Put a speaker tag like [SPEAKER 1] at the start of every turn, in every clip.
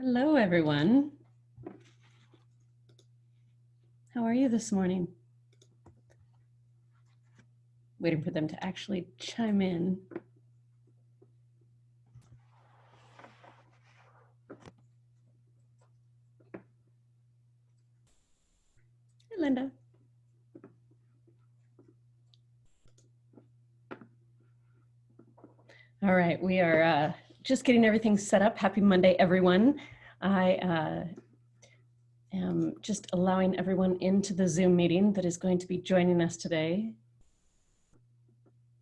[SPEAKER 1] Hello, everyone. How are you this morning? Waiting for them to actually chime in. Hey, Linda. All right, we are just getting everything set up. Happy Monday, everyone. I am just allowing everyone into the Zoom meeting that is going to be joining us today.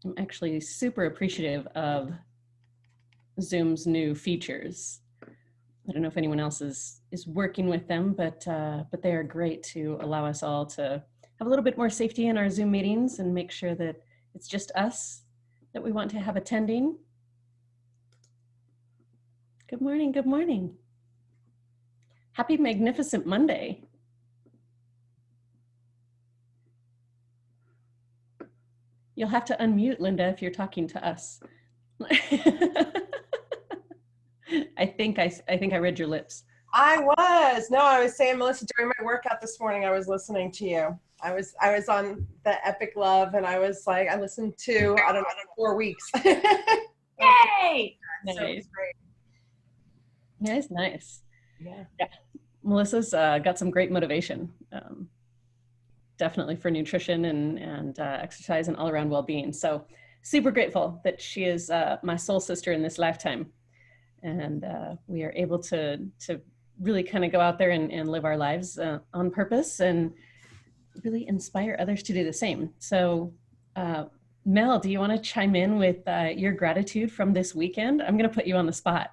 [SPEAKER 1] I'm actually super appreciative of Zoom's new features. I don't know if anyone else is working with them, but they are great to allow us all to have a little bit more safety in our Zoom meetings and make sure that it's just us that we want to have attending. Good morning, good morning. Happy Magnificent Monday. You'll have to unmute, Linda, if you're talking to us. I think I read your lips.
[SPEAKER 2] I was saying, Melissa, during my workout this morning, I was listening to you. I was on the Epic Love, and I was like, I listened to, I don't know, 4 weeks.
[SPEAKER 1] Yay!
[SPEAKER 2] Nice. So it was great.
[SPEAKER 1] Nice.
[SPEAKER 2] Yeah.
[SPEAKER 1] Melissa's got some great motivation, definitely for nutrition and exercise and all around well-being. So super grateful that she is my soul sister in this lifetime. And we are able to really kind of go out there and live our lives on purpose and really inspire others to do the same. So Mel, do you want to chime in with your gratitude from this weekend? I'm going to put you on the spot.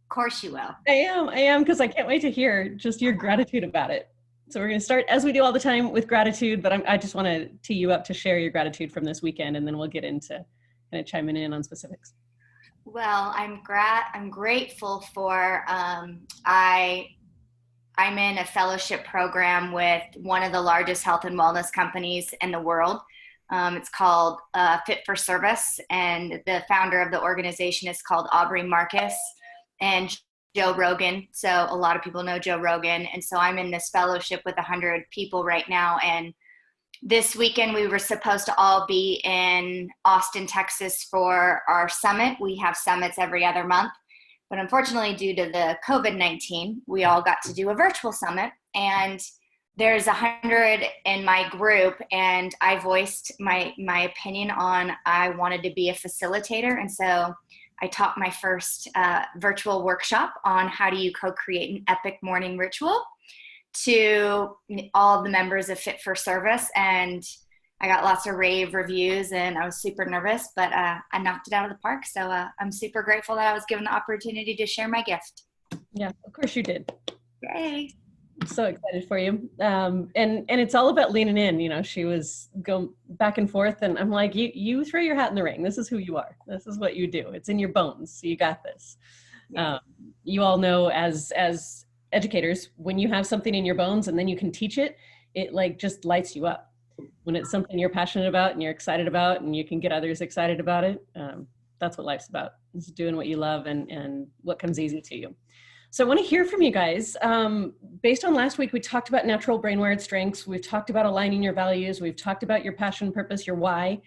[SPEAKER 3] Of course you will.
[SPEAKER 1] I am, because I can't wait to hear just your gratitude about it. So we're going to start, as we do all the time, with gratitude, but I just want to tee you up to share your gratitude from this weekend, and then we'll get into kind of chiming in on specifics.
[SPEAKER 3] Well, I'm grateful for, I'm in a fellowship program with one of the largest health and wellness companies in the world. It's called Fit for Service, and the founder of the organization is called Aubrey Marcus and Joe Rogan. So a lot of people know Joe Rogan. And so I'm in this fellowship with 100 people right now. And this weekend we were supposed to all be in Austin, Texas for our summit. We have summits every other month. But unfortunately, due to the COVID-19, we all got to do a virtual summit. And there's 100 in my group, and I voiced my opinion on I wanted to be a facilitator. And so I taught my first virtual workshop on how do you co-create an epic morning ritual to all of the members of Fit for Service. And I got lots of rave reviews, and I was super nervous, but I knocked it out of the park. So I'm super grateful that I was given the opportunity to share my gift.
[SPEAKER 1] Yeah, of course you did.
[SPEAKER 3] Yay.
[SPEAKER 1] I'm so excited for you. And it's all about leaning in. You know, she was going back and forth, and I'm like, you throw your hat in the ring. This is who you are. This is what you do. It's in your bones. So you got this. Yeah. You all know as educators, when you have something in your bones and then you can teach it, it like just lights you up. When it's something you're passionate about and you're excited about and you can get others excited about it, that's what life's about. It's doing what you love and what comes easy to you. So I want to hear from you guys. Based on last week, we talked about natural brain-wired strengths. We've talked about aligning your values. We've talked about your passion, purpose, your why.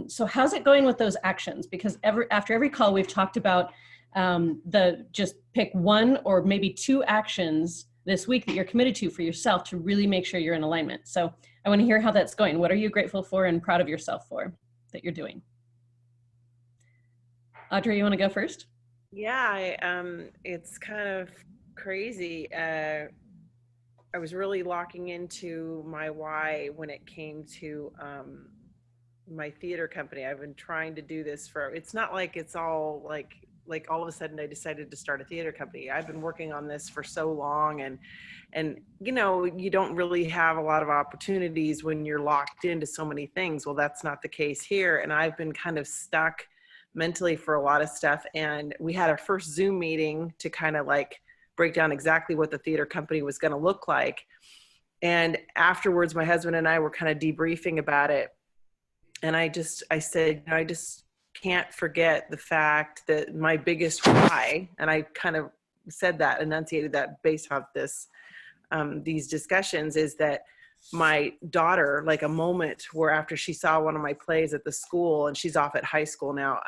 [SPEAKER 1] So how's it going with those actions? Because after every call, we've talked about just pick one or maybe two actions this week that you're committed to for yourself to really make sure you're in alignment. So I want to hear how that's going. What are you grateful for and proud of yourself for that you're doing? Audrey, you want to go first?
[SPEAKER 4] Yeah, it's kind of crazy. I was really locking into my why when it came to my theater company. I've been trying to do this it's not like it's all like all of a sudden I decided to start a theater company. I've been working on this for so long, and you know, you don't really have a lot of opportunities when you're locked into so many things. Well, that's not the case here, and I've been kind of stuck mentally for a lot of stuff. And we had our first Zoom meeting to kind of like break down exactly what the theater company was going to look like. And afterwards, my husband and I were kind of debriefing about it. And I said, you know, I just can't forget the fact that my biggest why, and I kind of said that, enunciated that based off this, these discussions, is that my daughter, like a moment where after she saw one of my plays at the school, and she's off at high school now,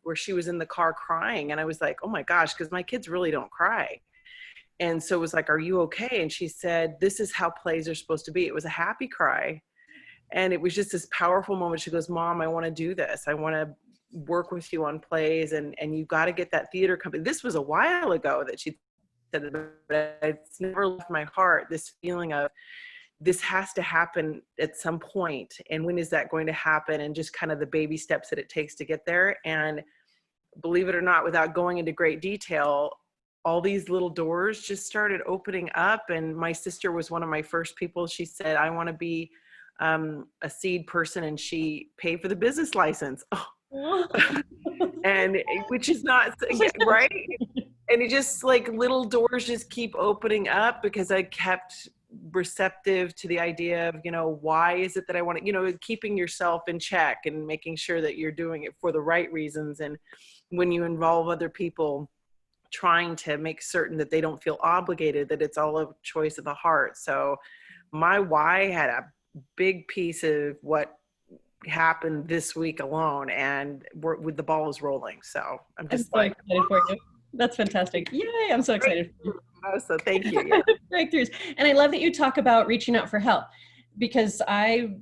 [SPEAKER 4] where she was in the car crying. And I was like, oh my gosh, because my kids really don't cry. And so it was like, are you okay? And she said, this is how plays are supposed to be. It was a happy cry. And it was just this powerful moment. She goes, Mom, I want to do this. I want to work with you on plays, and you got to get that theater company. This was a while ago that she said, but it's never left my heart, this feeling of this has to happen at some point. And when is that going to happen? And just kind of the baby steps that it takes to get there. And believe it or not, without going into great detail, all these little doors just started opening up. And my sister was one of my first people. She said, I want to be a seed person, and she paid for the business license. Oh. And which is not right. And it just like little doors just keep opening up because I kept receptive to the idea of, why is it that I want to, keeping yourself in check and making sure that you're doing it for the right reasons. And when you involve other people, trying to make certain that they don't feel obligated, that it's all a choice of the heart. So my why had a big piece of what happened this week alone, and with the ball is rolling. So I'm just
[SPEAKER 1] excited for you. That's fantastic. Yay, I'm so excited for you.
[SPEAKER 4] Oh, so thank you. Yeah.
[SPEAKER 1] Breakthroughs. And I love that you talk about reaching out for help, because I,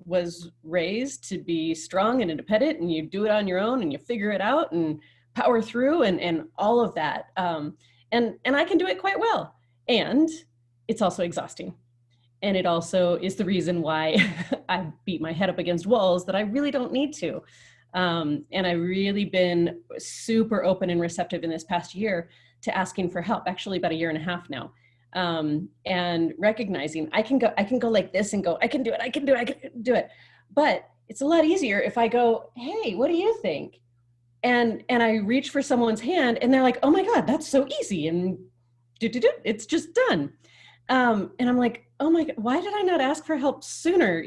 [SPEAKER 1] was raised to be strong and independent, and you do it on your own and you figure it out and power through and all of that. And I can do it quite well. And it's also exhausting. And it also is the reason why I beat my head up against walls that I really don't need to. And I've really been super open and receptive in this past year to asking for help, actually about 1.5 years now. And recognizing I can go like this and go, I can do it. But it's a lot easier if I go, hey, what do you think? And I reach for someone's hand and they're like, oh my God, that's so easy. And it's just done. And I'm like, oh my God, why did I not ask for help sooner?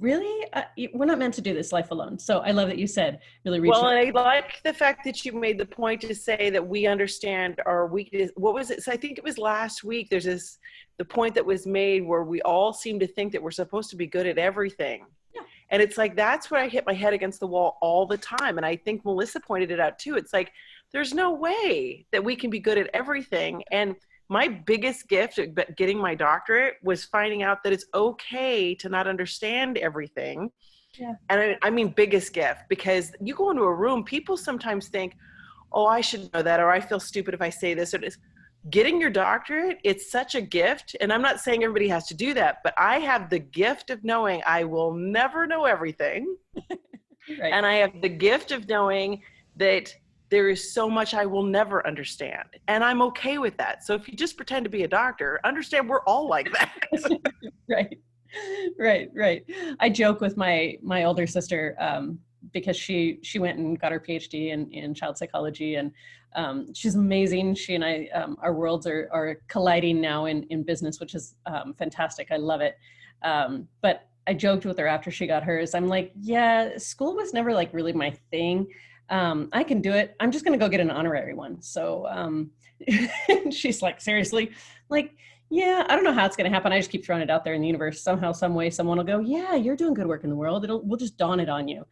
[SPEAKER 1] Really? We're not meant to do this life alone. So I love that you said really reach out.
[SPEAKER 4] Well, and I like the fact that you made the point to say that we understand our weakness. What was it? So I think it was last week, there's the point that was made where we all seem to think that we're supposed to be good at everything. Yeah. And it's like, that's where I hit my head against the wall all the time. And I think Melissa pointed it out too. It's like, there's no way that we can be good at everything. And my biggest gift at getting my doctorate was finding out that it's okay to not understand everything. Yeah. And I mean, biggest gift, because you go into a room, people sometimes think, oh, I should know that, or I feel stupid if I say this or this. Getting your doctorate, it's such a gift. And I'm not saying everybody has to do that, but I have the gift of knowing I will never know everything. Right. And I have the gift of knowing that there is so much I will never understand. And I'm okay with that. So if you just pretend to be a doctor, understand we're all like that. Right.
[SPEAKER 1] I joke with my older sister because she went and got her PhD in child psychology, and she's amazing. She and I, our worlds are colliding now in business, which is fantastic. I love it. But I joked with her after she got hers. I'm like, yeah, school was never like really my thing. I can do it. I'm just going to go get an honorary one. So she's like, seriously? Like, yeah, I don't know how it's going to happen. I just keep throwing it out there in the universe. Somehow, some way, someone will go, yeah, you're doing good work in the world. We'll just dawn it on you.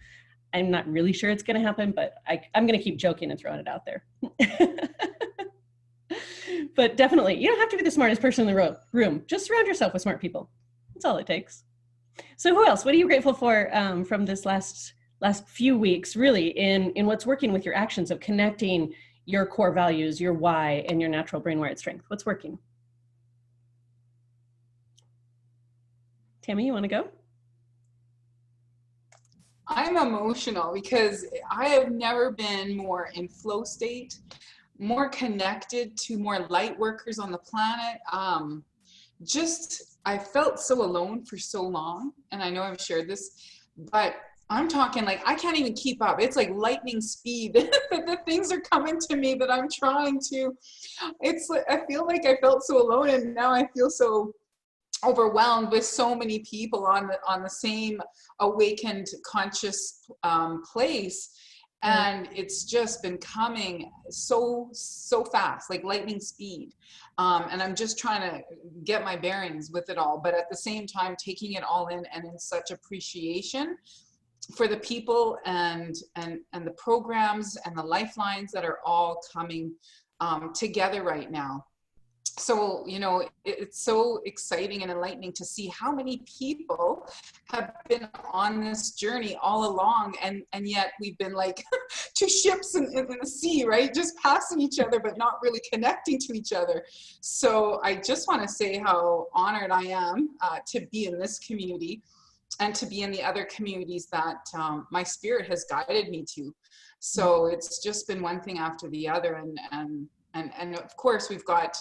[SPEAKER 1] I'm not really sure it's going to happen, but I'm going to keep joking and throwing it out there. But definitely, you don't have to be the smartest person in the room. Just surround yourself with smart people. That's all it takes. So who else? What are you grateful for from this last few weeks, really, in what's working with your actions of connecting your core values, your why, and your natural brain-wired strength? What's working? Tammy, you want to go?
[SPEAKER 5] I'm emotional because I have never been more in flow state, more connected to more light workers on the planet. I felt so alone for so long, and I know I've shared this, but I'm talking like I can't even keep up. It's like lightning speed. The things are coming to me that I'm trying to. It's like I feel like I felt so alone, and now I feel so overwhelmed with so many people on the same awakened conscious place. And it's just been coming so fast, like lightning speed. And I'm just trying to get my bearings with it all, but at the same time, taking it all in and in such appreciation for the people and the programs and the lifelines that are all coming together right now. So, you know, it's so exciting and enlightening to see how many people have been on this journey all along, and yet we've been like two ships in the sea, right? Just passing each other, but not really connecting to each other. So I just want to say how honored I am to be in this community and to be in the other communities that my spirit has guided me to. So it's just been one thing after the other, and of course we've got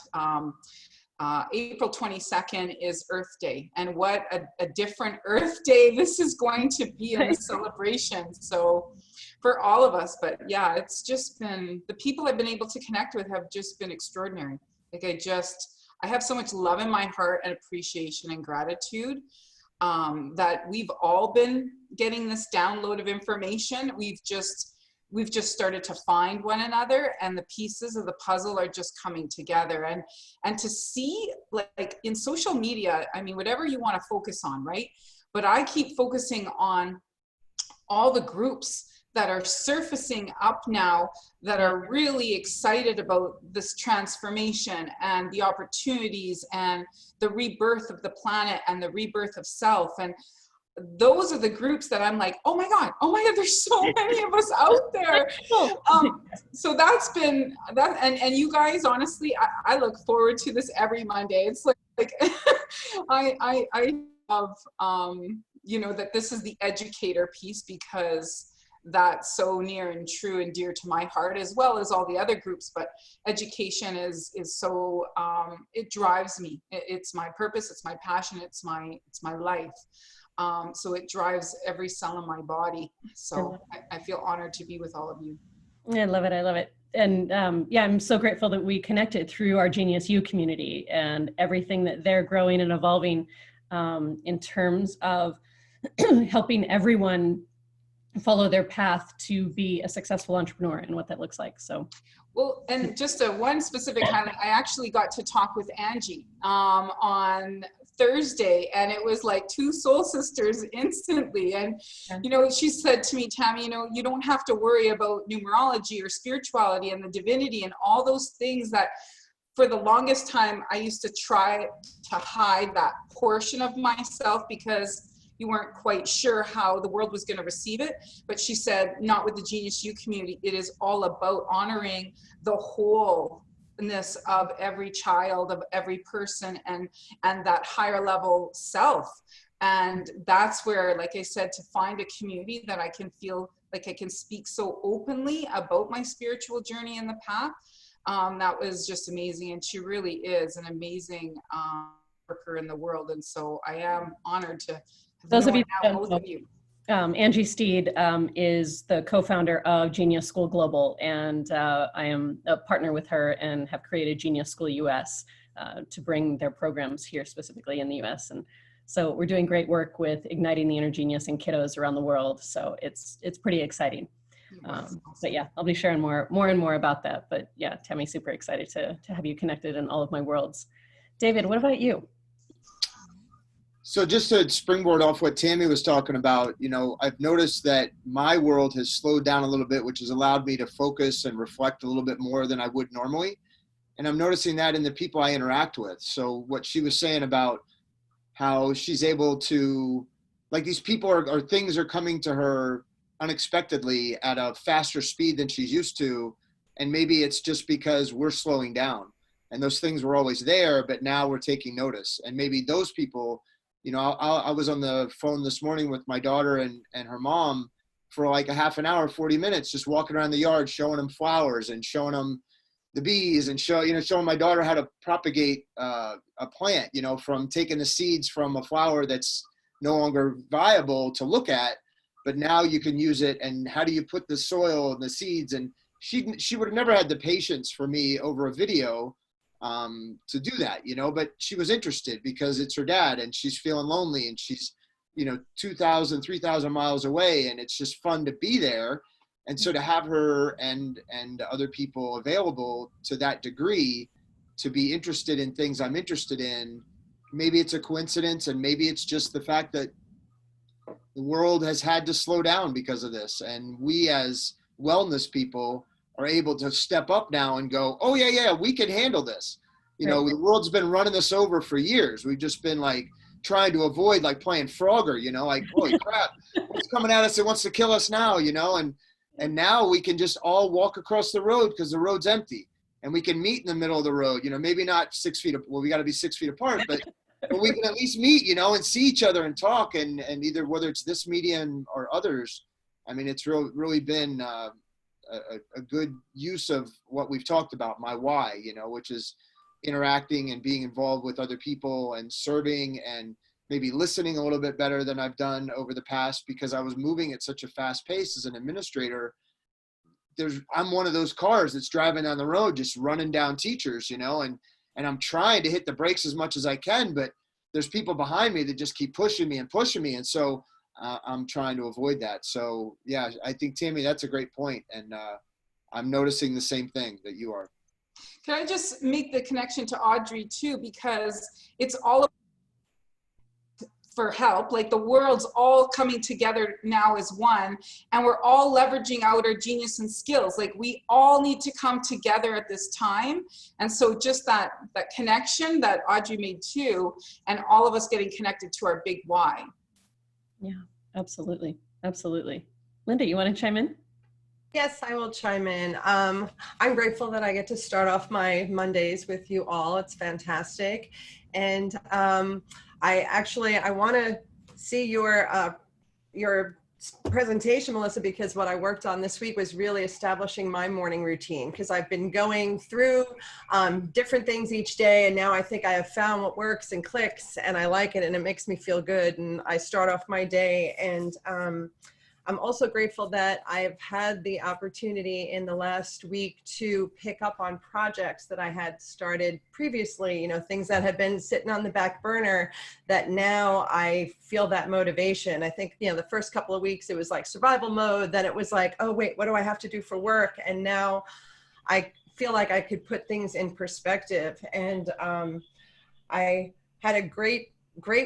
[SPEAKER 5] April 22nd is Earth Day, and what a different Earth Day this is going to be in the celebration. So for all of us, but yeah, it's just been, the people I've been able to connect with have just been extraordinary. Like I have so much love in my heart and appreciation and gratitude that we've all been getting this download of information. We've just started to find one another, and the pieces of the puzzle are just coming together. And to see, like in social media, I mean, whatever you want to focus on, right? But I keep focusing on all the groups that are surfacing up now that are really excited about this transformation and the opportunities and the rebirth of the planet and the rebirth of self. And those are the groups that I'm like, oh my God, there's so many of us out there. So that's been that, and you guys, honestly, I look forward to this every Monday. It's like I love you know, that this is the educator piece, because that's so near and true and dear to my heart, as well as all the other groups. But education is so it drives me. It's my purpose, it's my passion, it's my life. So it drives every cell in my body. So I feel honored to be with all of you.
[SPEAKER 1] I love it. I love it. And yeah, I'm so grateful that we connected through our Genius U community and everything that they're growing and evolving in terms of helping everyone follow their path to be a successful entrepreneur and what that looks like. So,
[SPEAKER 5] well, and just one specific highlight, I actually got to talk with Angie on Thursday, and it was like two soul sisters instantly. And you know, she said to me, Tammy, you know, you don't have to worry about numerology or spirituality and the divinity and all those things that for the longest time I used to try to hide that portion of myself because you weren't quite sure how the world was going to receive it. But she said, not with the Genius U community. It is all about honoring the wholeness of every child, of every person, and that higher level self. And that's where, like I said, to find a community that I can feel like I can speak so openly about my spiritual journey and the path, that was just amazing. And she really is an amazing worker in the world. And so I am honored to
[SPEAKER 1] those of you,
[SPEAKER 5] both of you.
[SPEAKER 1] Angie Steed is the co-founder of Genius School Global, and I am a partner with her and have created Genius School US to bring their programs here specifically in the US. And so we're doing great work with igniting the inner genius in kiddos around the world. So it's pretty exciting. But yeah, I'll be sharing more and more about that. But yeah, Tammy, super excited to have you connected in all of my worlds. David, what about you?
[SPEAKER 6] So just to springboard off what Tammy was talking about, you know, I've noticed that my world has slowed down a little bit, which has allowed me to focus and reflect a little bit more than I would normally. And I'm noticing that in the people I interact with. So what she was saying about how she's able to, like, these people are things are coming to her unexpectedly at a faster speed than she's used to. And maybe it's just because we're slowing down, and those things were always there, but now we're taking notice. And maybe those people, you know, I was on the phone this morning with my daughter and her mom for like a half an hour, 40 minutes, just walking around the yard, showing them flowers and showing them the bees, and showing my daughter how to propagate a plant, you know, from taking the seeds from a flower that's no longer viable to look at, but now you can use it. And how do you put the soil and the seeds? And she would have never had the patience for me over a video to do that, you know, but she was interested because it's her dad and she's feeling lonely and she's, you know, 2,000, 3,000 miles away, and it's just fun to be there. And so to have her and other people available to that degree to be interested in things I'm interested in, maybe it's a coincidence, and maybe it's just the fact that the world has had to slow down because of this. And we as wellness people are able to step up now and go, oh yeah, we can handle this. You know, the world's been running us over for years. We've just been like trying to avoid like playing Frogger, you know, like, holy crap, what's coming at us that wants to kill us now, you know? And now we can just all walk across the road because the road's empty, and we can meet in the middle of the road, you know, maybe not 6 feet, well, we got to be 6 feet apart, but we can at least meet, you know, and see each other and talk, and either whether it's this medium or others. I mean, it's really been a good use of what we've talked about, my why, you know, which is interacting and being involved with other people and serving and maybe listening a little bit better than I've done over the past, because I was moving at such a fast pace as an administrator. I'm one of those cars that's driving down the road, just running down teachers, you know, and I'm trying to hit the brakes as much as I can, but there's people behind me that just keep pushing me. And so I'm trying to avoid that. So yeah, I think, Tammy, that's a great point. And I'm noticing the same thing that you are.
[SPEAKER 5] Can I just make the connection to Audrey too, because it's all for help, like the world's all coming together now as one, and we're all leveraging out our genius and skills. Like we all need to come together at this time. And so just that connection that Audrey made too, and all of us getting connected to our big why.
[SPEAKER 1] Yeah, absolutely. Absolutely. Linda, you want to chime in?
[SPEAKER 2] Yes, I will chime in. I'm grateful that I get to start off my Mondays with you all. It's fantastic. And I want to see your presentation, Melissa, because what I worked on this week was really establishing my morning routine, because I've been going through different things each day, and now I think I have found what works and clicks, and I like it, and it makes me feel good, and I start off my day. And I'm also grateful that I've had the opportunity in the last week to pick up on projects that I had started previously, you know, things that had been sitting on the back burner, that now I feel that motivation. I think, you know, the first couple of weeks it was like survival mode, then it was like, oh wait, what do I have to do for work? And now I feel like I could put things in perspective. And I had a great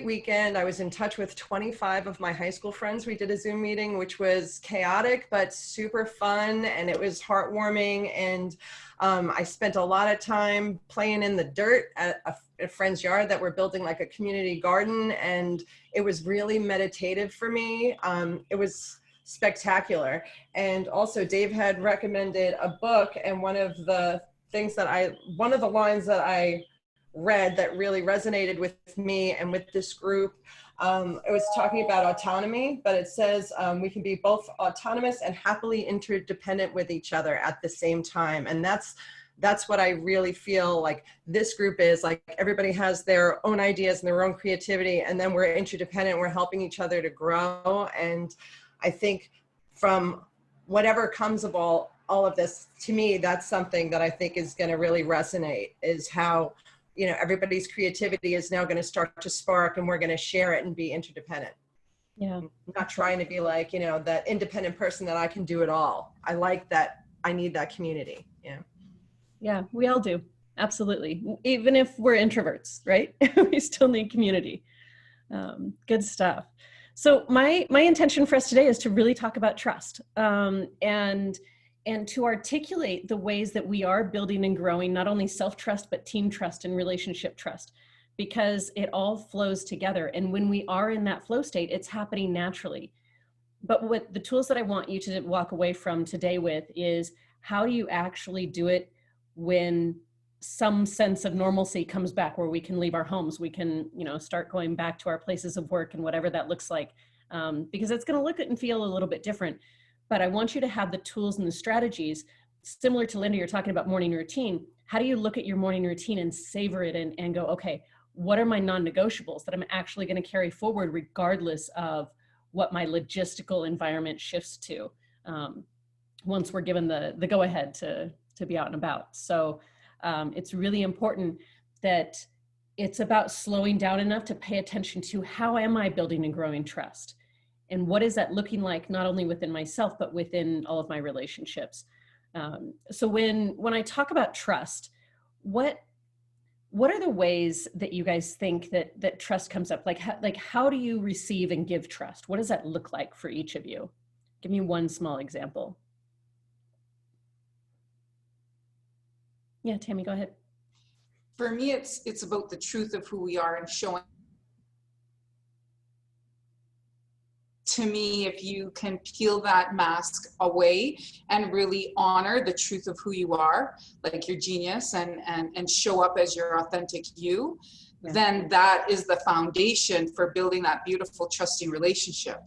[SPEAKER 2] weekend. I was in touch with 25 of my high school friends. We did a Zoom meeting, which was chaotic, but super fun. And it was heartwarming. And I spent a lot of time playing in the dirt at a friend's yard that we're building like a community garden. And it was really meditative for me. It was spectacular. And also Dave had recommended a book. And one of the lines that I read that really resonated with me and with this group, it was talking about autonomy, but it says we can be both autonomous and happily interdependent with each other at the same time. And that's what I really feel like this group is. Like everybody has their own ideas and their own creativity, and then we're interdependent, we're helping each other to grow. And I think from whatever comes of all of this, to me, that's something that I think is going to really resonate, is how, you know, everybody's creativity is now going to start to spark, and we're going to share it and be interdependent.
[SPEAKER 1] Yeah.
[SPEAKER 2] I'm not trying to be like, you know, that independent person that I can do it all. I like that. I need that community. Yeah.
[SPEAKER 1] Yeah, we all do. Absolutely. Even if we're introverts, right? We still need community. Good stuff. So my intention for us today is to really talk about trust, and to articulate the ways that we are building and growing not only self-trust, but team trust and relationship trust, because it all flows together. And when we are in that flow state, it's happening naturally. But what the tools that I want you to walk away from today with is, how do you actually do it when some sense of normalcy comes back, where we can leave our homes, we can, you know, start going back to our places of work and whatever that looks like, because it's going to look and feel a little bit different. But I want you to have the tools and the strategies, similar to Linda, you're talking about morning routine. How do you look at your morning routine and savor it and go, okay, what are my non-negotiables that I'm actually going to carry forward regardless of what my logistical environment shifts to, once we're given the go-ahead to be out and about. So it's really important that it's about slowing down enough to pay attention to, how am I building and growing trust? And what is that looking like, not only within myself, but within all of my relationships? So when I talk about trust, what are the ways that you guys think that trust comes up? Like how do you receive and give trust? What does that look like for each of you? Give me one small example. Yeah, Tammy, go ahead.
[SPEAKER 5] For me, it's about the truth of who we are and showing. To me, if you can peel that mask away and really honor the truth of who you are, like your genius, and show up as your authentic you,
[SPEAKER 1] Yeah.
[SPEAKER 5] then that is the foundation for building that beautiful, trusting relationship.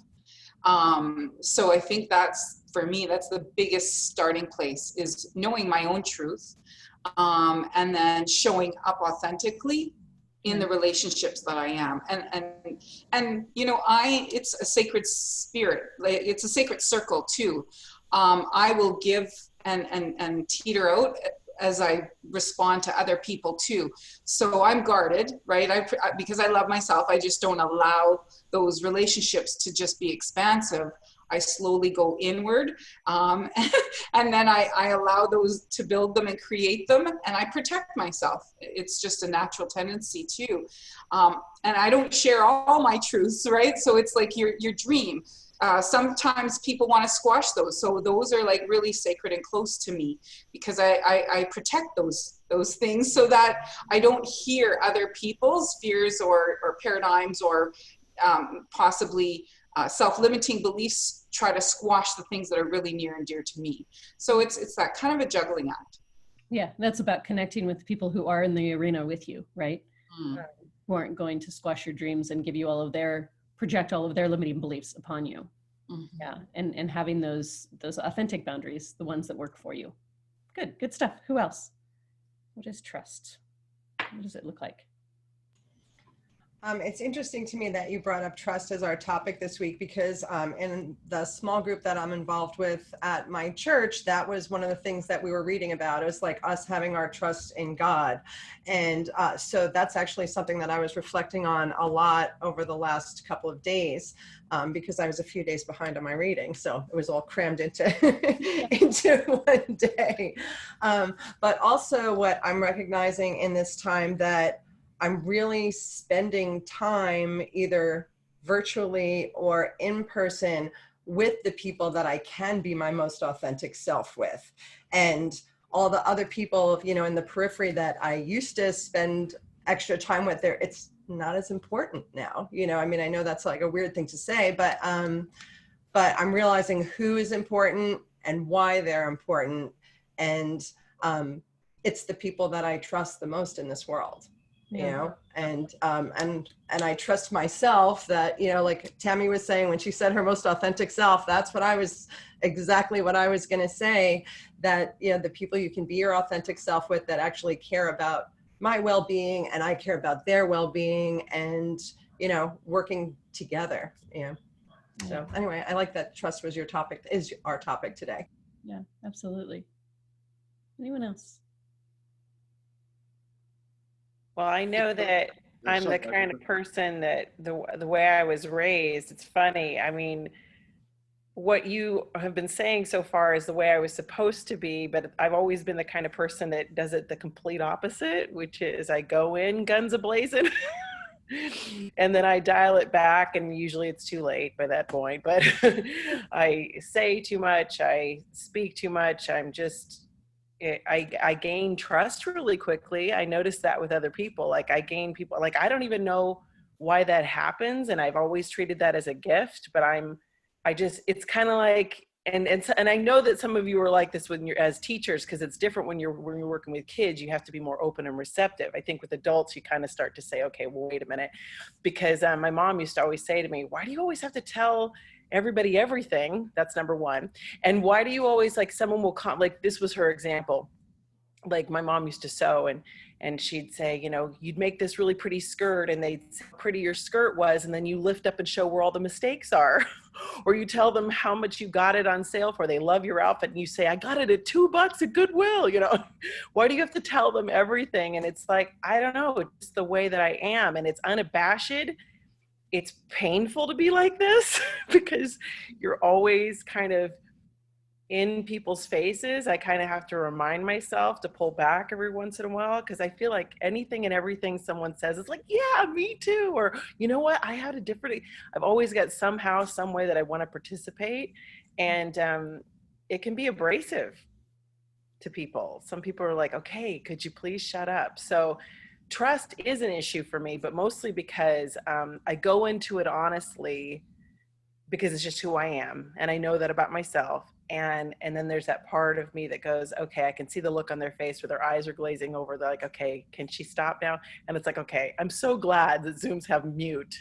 [SPEAKER 5] So I think that's, for me, that's the biggest starting place, is knowing my own truth, and then showing up authentically in the relationships that I am. And you know, it's a sacred spirit. It's a sacred circle too. I will give and teeter out as I respond to other people too. So I'm guarded, right? Because I love myself, I just don't allow those relationships to just be expansive. I slowly go inward, and then I allow those to build them and create them, and I protect myself. It's just a natural tendency too. And I don't share all my truths, right? So it's like your dream. Sometimes people want to squash those. So those are like really sacred and close to me, because I protect those things so that I don't hear other people's fears or paradigms or possibly self-limiting beliefs try to squash the things that are really near and dear to me. So it's that kind of a juggling act.
[SPEAKER 1] Yeah, that's about connecting with people who are in the arena with you, right? Who aren't going to squash your dreams and give you project all of their limiting beliefs upon you.
[SPEAKER 5] Mm-hmm.
[SPEAKER 1] Yeah, and having those authentic boundaries, the ones that work for you. Good stuff. Who else? What is trust? What does it look like?
[SPEAKER 2] It's interesting to me that you brought up trust as our topic this week, because in the small group that I'm involved with at my church, that was one of the things that we were reading about. It was like us having our trust in God. And so that's actually something that I was reflecting on a lot over the last couple of days, because I was a few days behind on my reading. So it was all crammed into, into one day. But also what I'm recognizing in this time, that I'm really spending time either virtually or in person with the people that I can be my most authentic self with. And all the other people, you know, in the periphery that I used to spend extra time with, there, it's not as important now. You know, I mean, I know that's like a weird thing to say, but I'm realizing who is important and why they're important. And it's the people that I trust the most in this world. You know, and I trust myself that, you know, like Tammy was saying when she said her most authentic self, that's exactly what I was going to say, that, you know, the people you can be your authentic self with that actually care about my well-being and I care about their well-being, and, you know, working together. Yeah. So anyway, I like that trust was is our topic today.
[SPEAKER 1] Yeah, absolutely. Anyone else?
[SPEAKER 4] Well, I know that I'm the kind of person that the way I was raised, it's funny. I mean, what you have been saying so far is the way I was supposed to be, but I've always been the kind of person that does it the complete opposite, which is I go in guns a-blazing and then I dial it back, and usually it's too late by that point, but I say too much, I speak too much, I gain trust really quickly. I noticed that with other people. Like I gain people, like I don't even know why that happens. And I've always treated that as a gift, but it's kind of like, and I know that some of you are like this when you're as teachers, because it's different when you're working with kids. You have to be more open and receptive. I think with adults, you kind of start to say, okay, well, wait a minute. Because my mom used to always say to me, why do you always have to tell everybody everything? That's number one. And why do you always, like, someone will come, like this was her example. Like my mom used to sew, and she'd say, you know, you'd make this really pretty skirt, and they'd say how pretty your skirt was, and then you lift up and show where all the mistakes are. Or you tell them how much you got it on sale for. They love your outfit, and you say, I got it at $2 at Goodwill, you know. Why do you have to tell them everything? And it's like, I don't know, it's the way that I am, and it's unabashed. it's painful to be like this because you're always kind of in people's faces. I kind of have to remind myself to pull back every once in a while because I feel like anything and everything someone says is like, yeah, me too. Or, you know what, I had a different, I've always got somehow, some way that I want to participate. And it can be abrasive to people. Some people are like, okay, could you please shut up? So trust is an issue for me, but mostly because I go into it honestly because it's just who I am. And I know that about myself. And then there's that part of me that goes, okay, I can see the look on their face where their eyes are glazing over. They're like, okay, can she stop now? And it's like, okay, I'm so glad that Zooms have mute.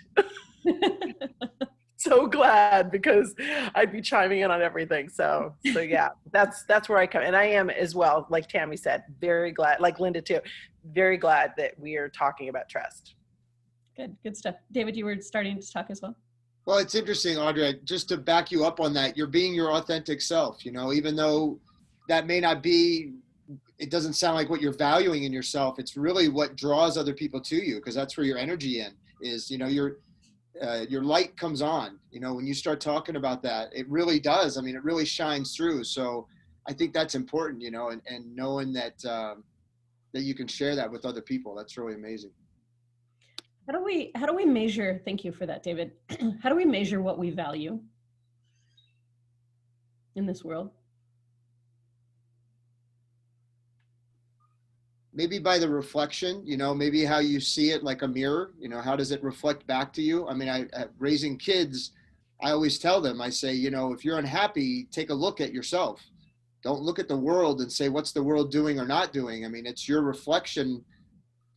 [SPEAKER 4] So glad, because I'd be chiming in on everything. So yeah, that's where I come. And I am as well, like Tammy said, very glad, like Linda too, very glad that we are talking about trust.
[SPEAKER 1] Good stuff. David, you were starting to talk as well.
[SPEAKER 6] Well, it's interesting, Audrey, just to back you up on that, you're being your authentic self, you know, even though that may not be, it doesn't sound like what you're valuing in yourself. It's really what draws other people to you, because that's where your energy is, you know, your light comes on, you know, when you start talking about that, it really does. I mean, it really shines through. So I think that's important, you know, and knowing that, that you can share that with other people. That's really amazing.
[SPEAKER 1] How do we measure, thank you for that, David. How do we measure what we value in this world?
[SPEAKER 6] Maybe by the reflection, you know, maybe how you see it like a mirror, you know, how does it reflect back to you? I mean, raising kids, I always tell them, I say, you know, if you're unhappy, take a look at yourself. Don't look at the world and say, what's the world doing or not doing? I mean, it's your reflection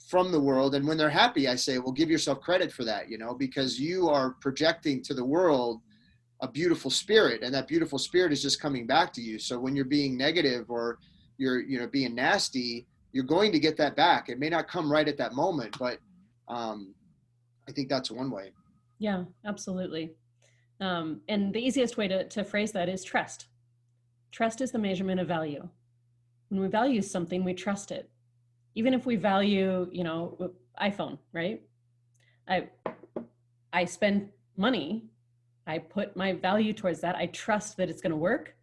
[SPEAKER 6] from the world. And when they're happy, I say, well, give yourself credit for that, you know, because you are projecting to the world a beautiful spirit, and that beautiful spirit is just coming back to you. So when you're being negative or you're, you know, being nasty, you're going to get that back. It may not come right at that moment, but I think that's one way.
[SPEAKER 1] Yeah, absolutely. And the easiest way to phrase that is trust. Trust is the measurement of value. When we value something, we trust it. Even if we value, you know, iPhone, right? I spend money, I put my value towards that. I trust that it's going to work.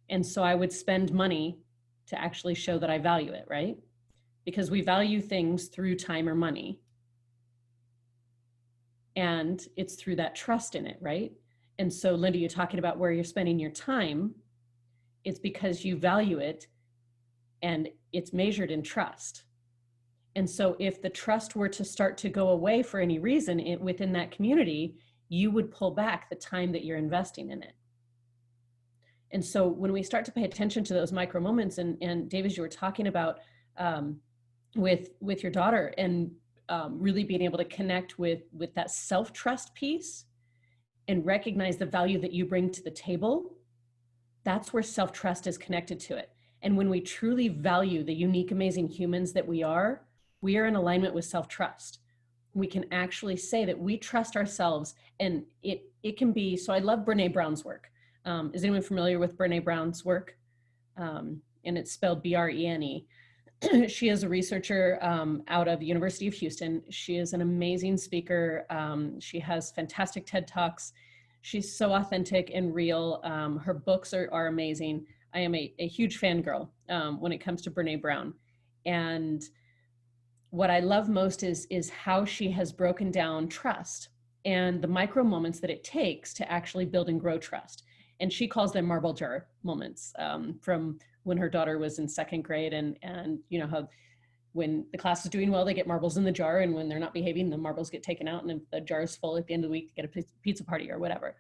[SPEAKER 1] And so I would spend money to actually show that I value it, right? Because we value things through time or money. And it's through that trust in it, right? And so, Linda, you're talking about where you're spending your time. It's because you value it and it's measured in trust. And so if the trust were to start to go away for any reason within that community, you would pull back the time that you're investing in it. And so when we start to pay attention to those micro moments, and David, you were talking about with your daughter and really being able to connect with that self-trust piece and recognize the value that you bring to the table, that's where self-trust is connected to it. And when we truly value the unique, amazing humans that we are in alignment with self-trust. We can actually say that we trust ourselves, and it can be, so I love Brene Brown's work. Is anyone familiar with Brene Brown's work? And it's spelled B-R-E-N-E. She is a researcher out of the University of Houston. She is an amazing speaker. She has fantastic TED Talks. She's so authentic and real. Her books are amazing. I am a huge fangirl when it comes to Brene Brown. And what I love most is how she has broken down trust and the micro moments that it takes to actually build and grow trust. And she calls them marble jar moments, from when her daughter was in second grade, and you know how when the class is doing well, they get marbles in the jar, and when they're not behaving, the marbles get taken out, and if the jar is full at the end of the week, get a pizza party or whatever.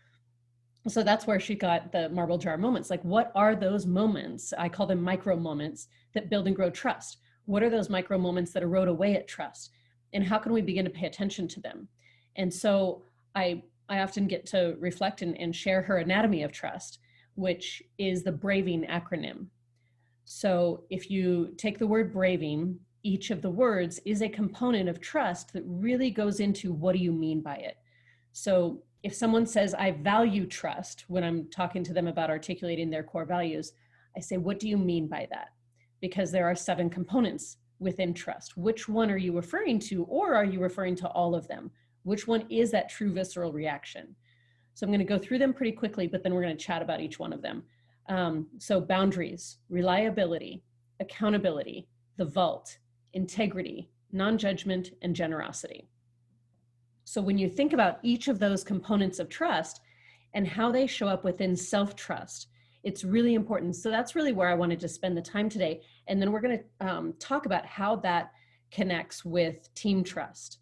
[SPEAKER 1] So that's where she got the marble jar moments. Like, what are those moments? I call them micro moments that build and grow trust. What are those micro moments that erode away at trust? And how can we begin to pay attention to them? And so I often get to reflect and share her anatomy of trust, which is the BRAVING acronym. So if you take the word braving, each of the words is a component of trust that really goes into what do you mean by it. So if someone says, I value trust, when I'm talking to them about articulating their core values, I say, what do you mean by that? Because there are 7 components within trust. Which one are you referring to, or are you referring to all of them? Which one is that true visceral reaction? So I'm going to go through them pretty quickly, but then we're going to chat about each one of them. So boundaries, reliability, accountability, the vault, integrity, non-judgment, and generosity. So when you think about each of those components of trust and how they show up within self-trust, it's really important. So that's really where I wanted to spend the time today. And then we're going to talk about how that connects with team trust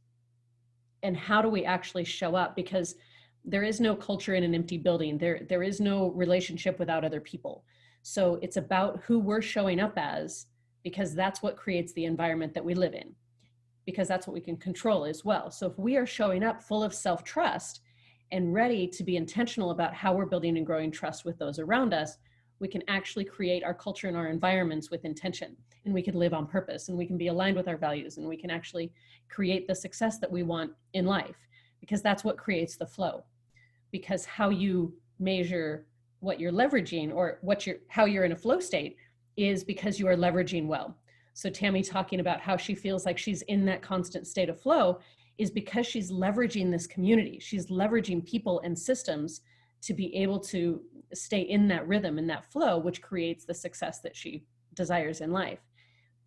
[SPEAKER 1] and how do we actually show up, because there is no culture in an empty building. There is no relationship without other people. So it's about who we're showing up as, because that's what creates the environment that we live in, because that's what we can control as well. So if we are showing up full of self-trust and ready to be intentional about how we're building and growing trust with those around us, we can actually create our culture and our environments with intention, and we can live on purpose, and we can be aligned with our values, and we can actually create the success that we want in life, because that's what creates the flow. Because how you measure what you're leveraging or how you're in a flow state is because you are leveraging well. So Tammy talking about how she feels like she's in that constant state of flow is because she's leveraging this community. She's leveraging people and systems to be able to stay in that rhythm and that flow, which creates the success that she desires in life.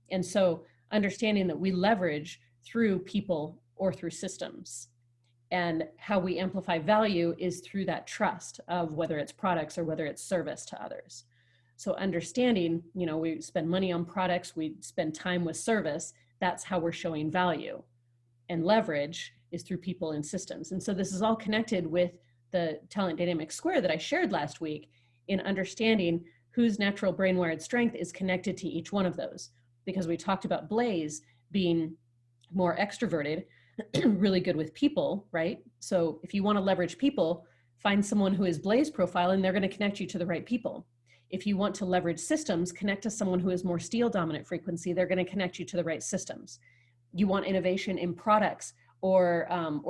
[SPEAKER 1] And so understanding that we leverage through people or through systems, and how we amplify value is through that trust of whether it's products or whether it's service to others. So understanding, we spend money on products, we spend time with service, that's how we're showing value. And leverage is through people and systems. And so this is all connected with the talent dynamic square that I shared last week, in understanding whose natural brain-wired strength is connected to each one of those. Because we talked about Blaze being more extroverted, really good with people, right? So if you want to leverage people, find someone who is Blaze profile and they're going to connect you to the right people. If you want to leverage systems, connect to someone who is more steel dominant frequency, they're going to connect you to the right systems. You want innovation in products or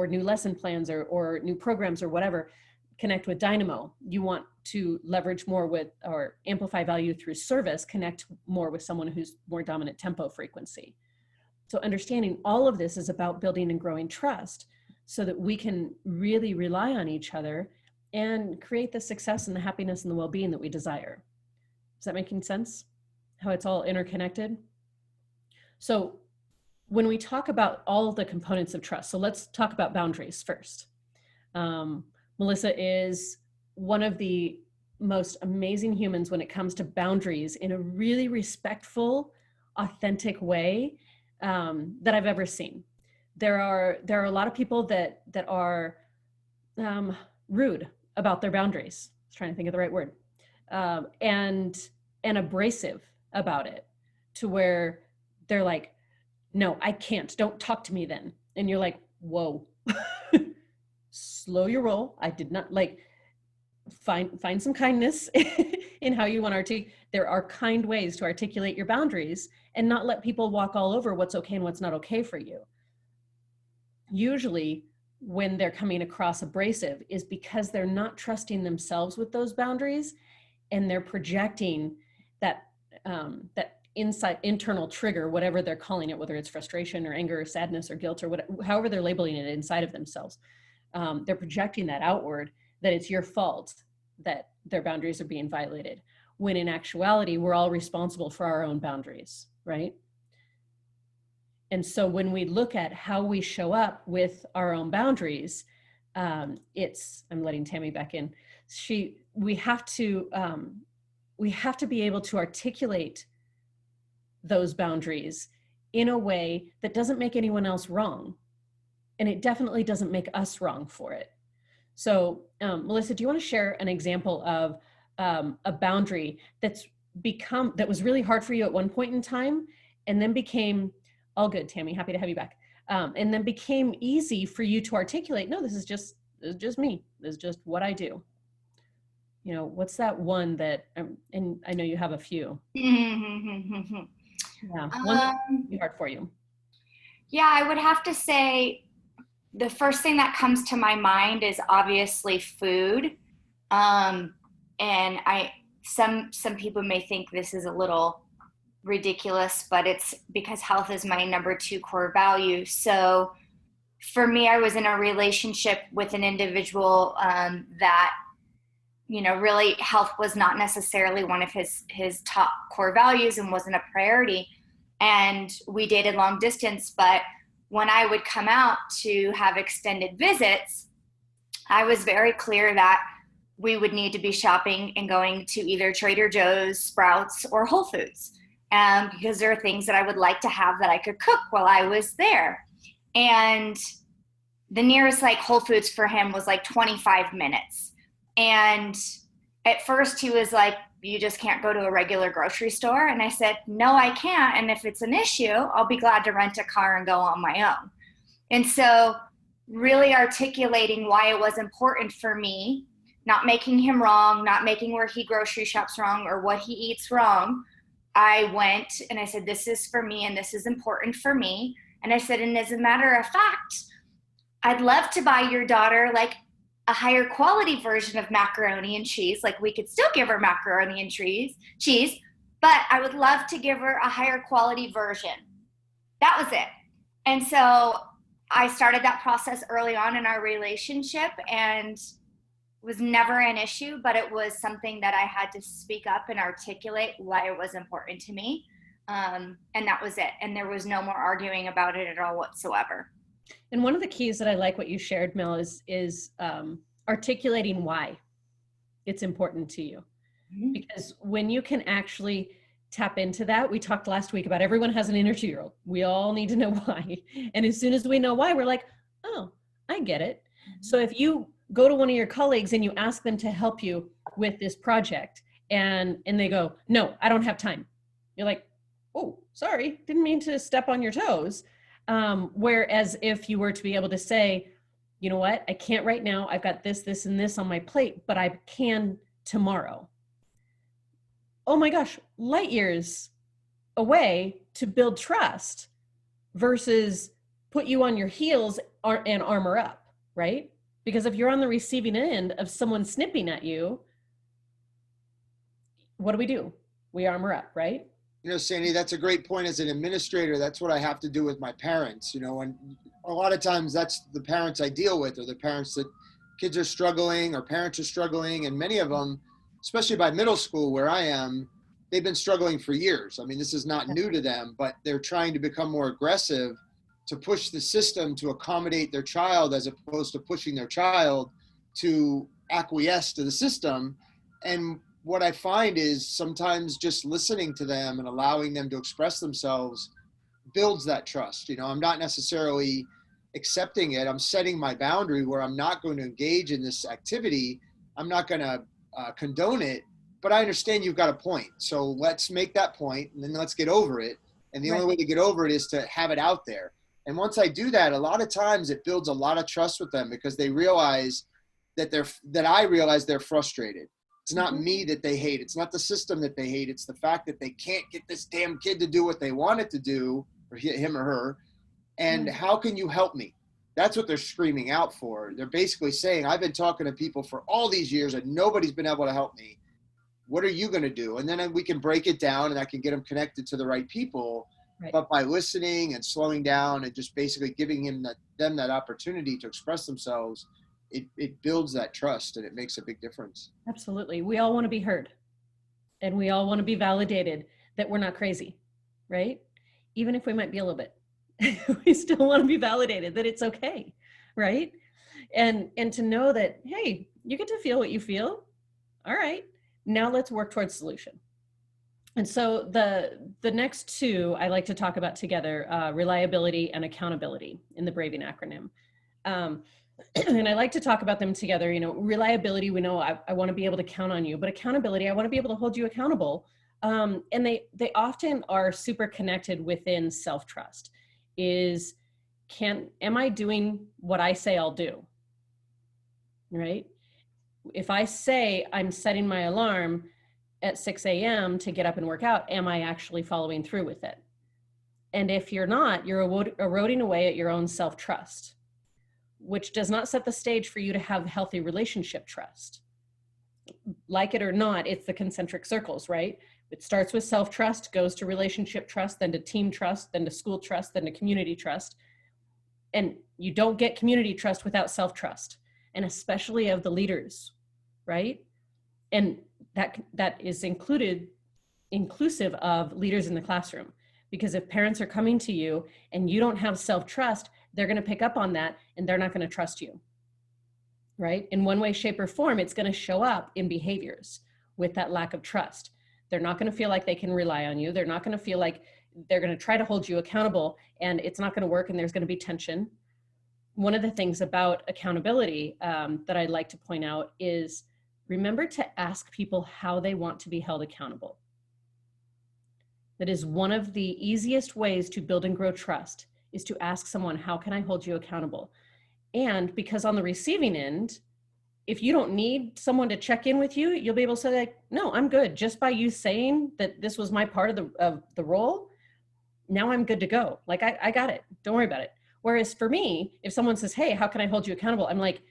[SPEAKER 1] new lesson plans or new programs or whatever, connect with Dynamo. You want to leverage more with or amplify value through service, connect more with someone who's more dominant tempo frequency. So understanding all of this is about building and growing trust so that we can really rely on each other and create the success and the happiness and the well-being that we desire. Is that making sense? How it's all interconnected? So when we talk about all of the components of trust, so let's talk about boundaries first. Melissa is one of the most amazing humans when it comes to boundaries in a really respectful, authentic way that I've ever seen. There are a lot of people that are rude about their boundaries. I was trying to think of the right word, and abrasive about it, to where they're like, "No, I can't. Don't talk to me then." And you're like, "Whoa, slow your roll. I did not like." Find some kindness in how you want to. There are kind ways to articulate your boundaries and not let people walk all over what's okay and what's not okay for you. Usually when they're coming across abrasive is because they're not trusting themselves with those boundaries, and they're projecting that internal trigger, whatever they're calling it, whether it's frustration or anger or sadness or guilt or whatever, however they're labeling it inside of themselves. They're projecting that outward, that it's your fault that their boundaries are being violated, when in actuality, we're all responsible for our own boundaries, right? And so when we look at how we show up with our own boundaries, I'm letting Tammy back in. We have to be able to articulate those boundaries in a way that doesn't make anyone else wrong. And it definitely doesn't make us wrong for it. So Melissa, do you want to share an example of a boundary that was really hard for you at one point in time, and then became all good? Tammy, happy to have you back. And then became easy for you to articulate. No, this is just me. This is just what I do. What's that one that? And I know you have a few. Yeah, one that would be hard for you.
[SPEAKER 3] Yeah, I would have to say the first thing that comes to my mind is obviously food. And some people may think this is a little ridiculous, but it's because health is my number 2 core value. So for me, I was in a relationship with an individual that, you know, really health was not necessarily one of his top core values and wasn't a priority. And we dated long distance, but when I would come out to have extended visits, I was very clear that we would need to be shopping and going to either Trader Joe's, Sprouts, or Whole Foods, because there are things that I would like to have that I could cook while I was there. And the nearest like Whole Foods for him was like 25 minutes. And at first he was like, you just can't go to a regular grocery store. And I said, no, I can't. And if it's an issue, I'll be glad to rent a car and go on my own. And so really articulating why it was important for me, not making him wrong, not making where he grocery shops wrong or what he eats wrong. I went and I said, this is for me and this is important for me. And I said, and as a matter of fact, I'd love to buy your daughter like a higher quality version of macaroni and cheese. Like we could still give her macaroni and cheese, but I would love to give her a higher quality version. That was it. And so I started that process early on in our relationship and was never an issue, but it was something that I had to speak up and articulate why it was important to me. And that was it. And there was no more arguing about it at all whatsoever.
[SPEAKER 1] And one of the keys that I like what you shared, Mel, is articulating why it's important to you. Mm-hmm. Because when you can actually tap into that, we talked last week about everyone has an inner 2-year-old. We all need to know why. And as soon as we know why, we're like, oh, I get it. Mm-hmm. So if you go to one of your colleagues and you ask them to help you with this project and they go, no, I don't have time. You're like, oh, sorry, didn't mean to step on your toes. Whereas if you were to be able to say, you know what, I can't right now, I've got this, this, and this on my plate, but I can tomorrow. Oh my gosh, light years away to build trust versus put you on your heels and armor up, right? Because if you're on the receiving end of someone snipping at you, what do? We armor up, right?
[SPEAKER 6] You know, Sandy, that's a great point. As an administrator, that's what I have to do with my parents. You know, and a lot of times that's the parents I deal with, or the parents that kids are struggling or parents are struggling. And many of them, especially by middle school where I am, they've been struggling for years. I mean, this is not new to them, but they're trying to become more aggressive to push the system to accommodate their child as opposed to pushing their child to acquiesce to the system. And what I find is sometimes just listening to them and allowing them to express themselves builds that trust. You know, I'm not necessarily accepting it. I'm setting my boundary where I'm not going to engage in this activity. I'm not going to condone it, but I understand you've got a point. So let's make that point and then let's get over it. And the only way to get over it is to have it out there. And once I do that, a lot of times it builds a lot of trust with them because they realize that I realize they're frustrated. It's not me that they hate. It's not the system that they hate. It's the fact that they can't get this damn kid to do what they want it to do, or him or her. And how can you help me? That's what they're screaming out for. They're basically saying, I've been talking to people for all these years and nobody's been able to help me. What are you going to do? And then we can break it down and I can get them connected to the right people. Right. But by listening and slowing down and just basically giving them that opportunity to express themselves, it builds that trust and it makes a big difference.
[SPEAKER 1] Absolutely. We all want to be heard and we all want to be validated that we're not crazy, right? Even if we might be a little bit, we still want to be validated that it's okay, right? And to know that, hey, you get to feel what you feel. All right, now let's work towards solution. And so the next two I like to talk about together, reliability and accountability in the BRAVING acronym. And I like to talk about them together. You know, reliability, we know I want to be able to count on you, but accountability, I want to be able to hold you accountable. And they often are super connected within self-trust. Am I doing what I say I'll do? Right? If I say I'm setting my alarm at 6 a.m. to get up and work out, am I actually following through with it? And if you're not, you're eroding away at your own self-trust, which does not set the stage for you to have healthy relationship trust. Like it or not, it's the concentric circles, right? It starts with self-trust, goes to relationship trust, then to team trust, then to school trust, then to community trust. And You don't get community trust without self-trust, and especially of the leaders, right? And that is inclusive of leaders in the classroom, because if parents are coming to you and you don't have self-trust, they're going to pick up on that and they're not going to trust you, right? In one way, shape, or form, it's going to show up in behaviors with that lack of trust. They're not going to feel like they can rely on you. They're not going to feel like they're going to try to hold you accountable, and it's not going to work, and there's going to be tension. One of the things about accountability that I'd like to point out is remember to ask people how they want to be held accountable. That is one of the easiest ways to build and grow trust, is to ask someone, how can I hold you accountable? And because on the receiving end, if you don't need someone to check in with you, you'll be able to say, like, no, I'm good. Just by you saying that this was my part of the role, now I'm good to go. Like, I got it. Don't worry about it. Whereas for me, if someone says, hey, how can I hold you accountable? I'm like,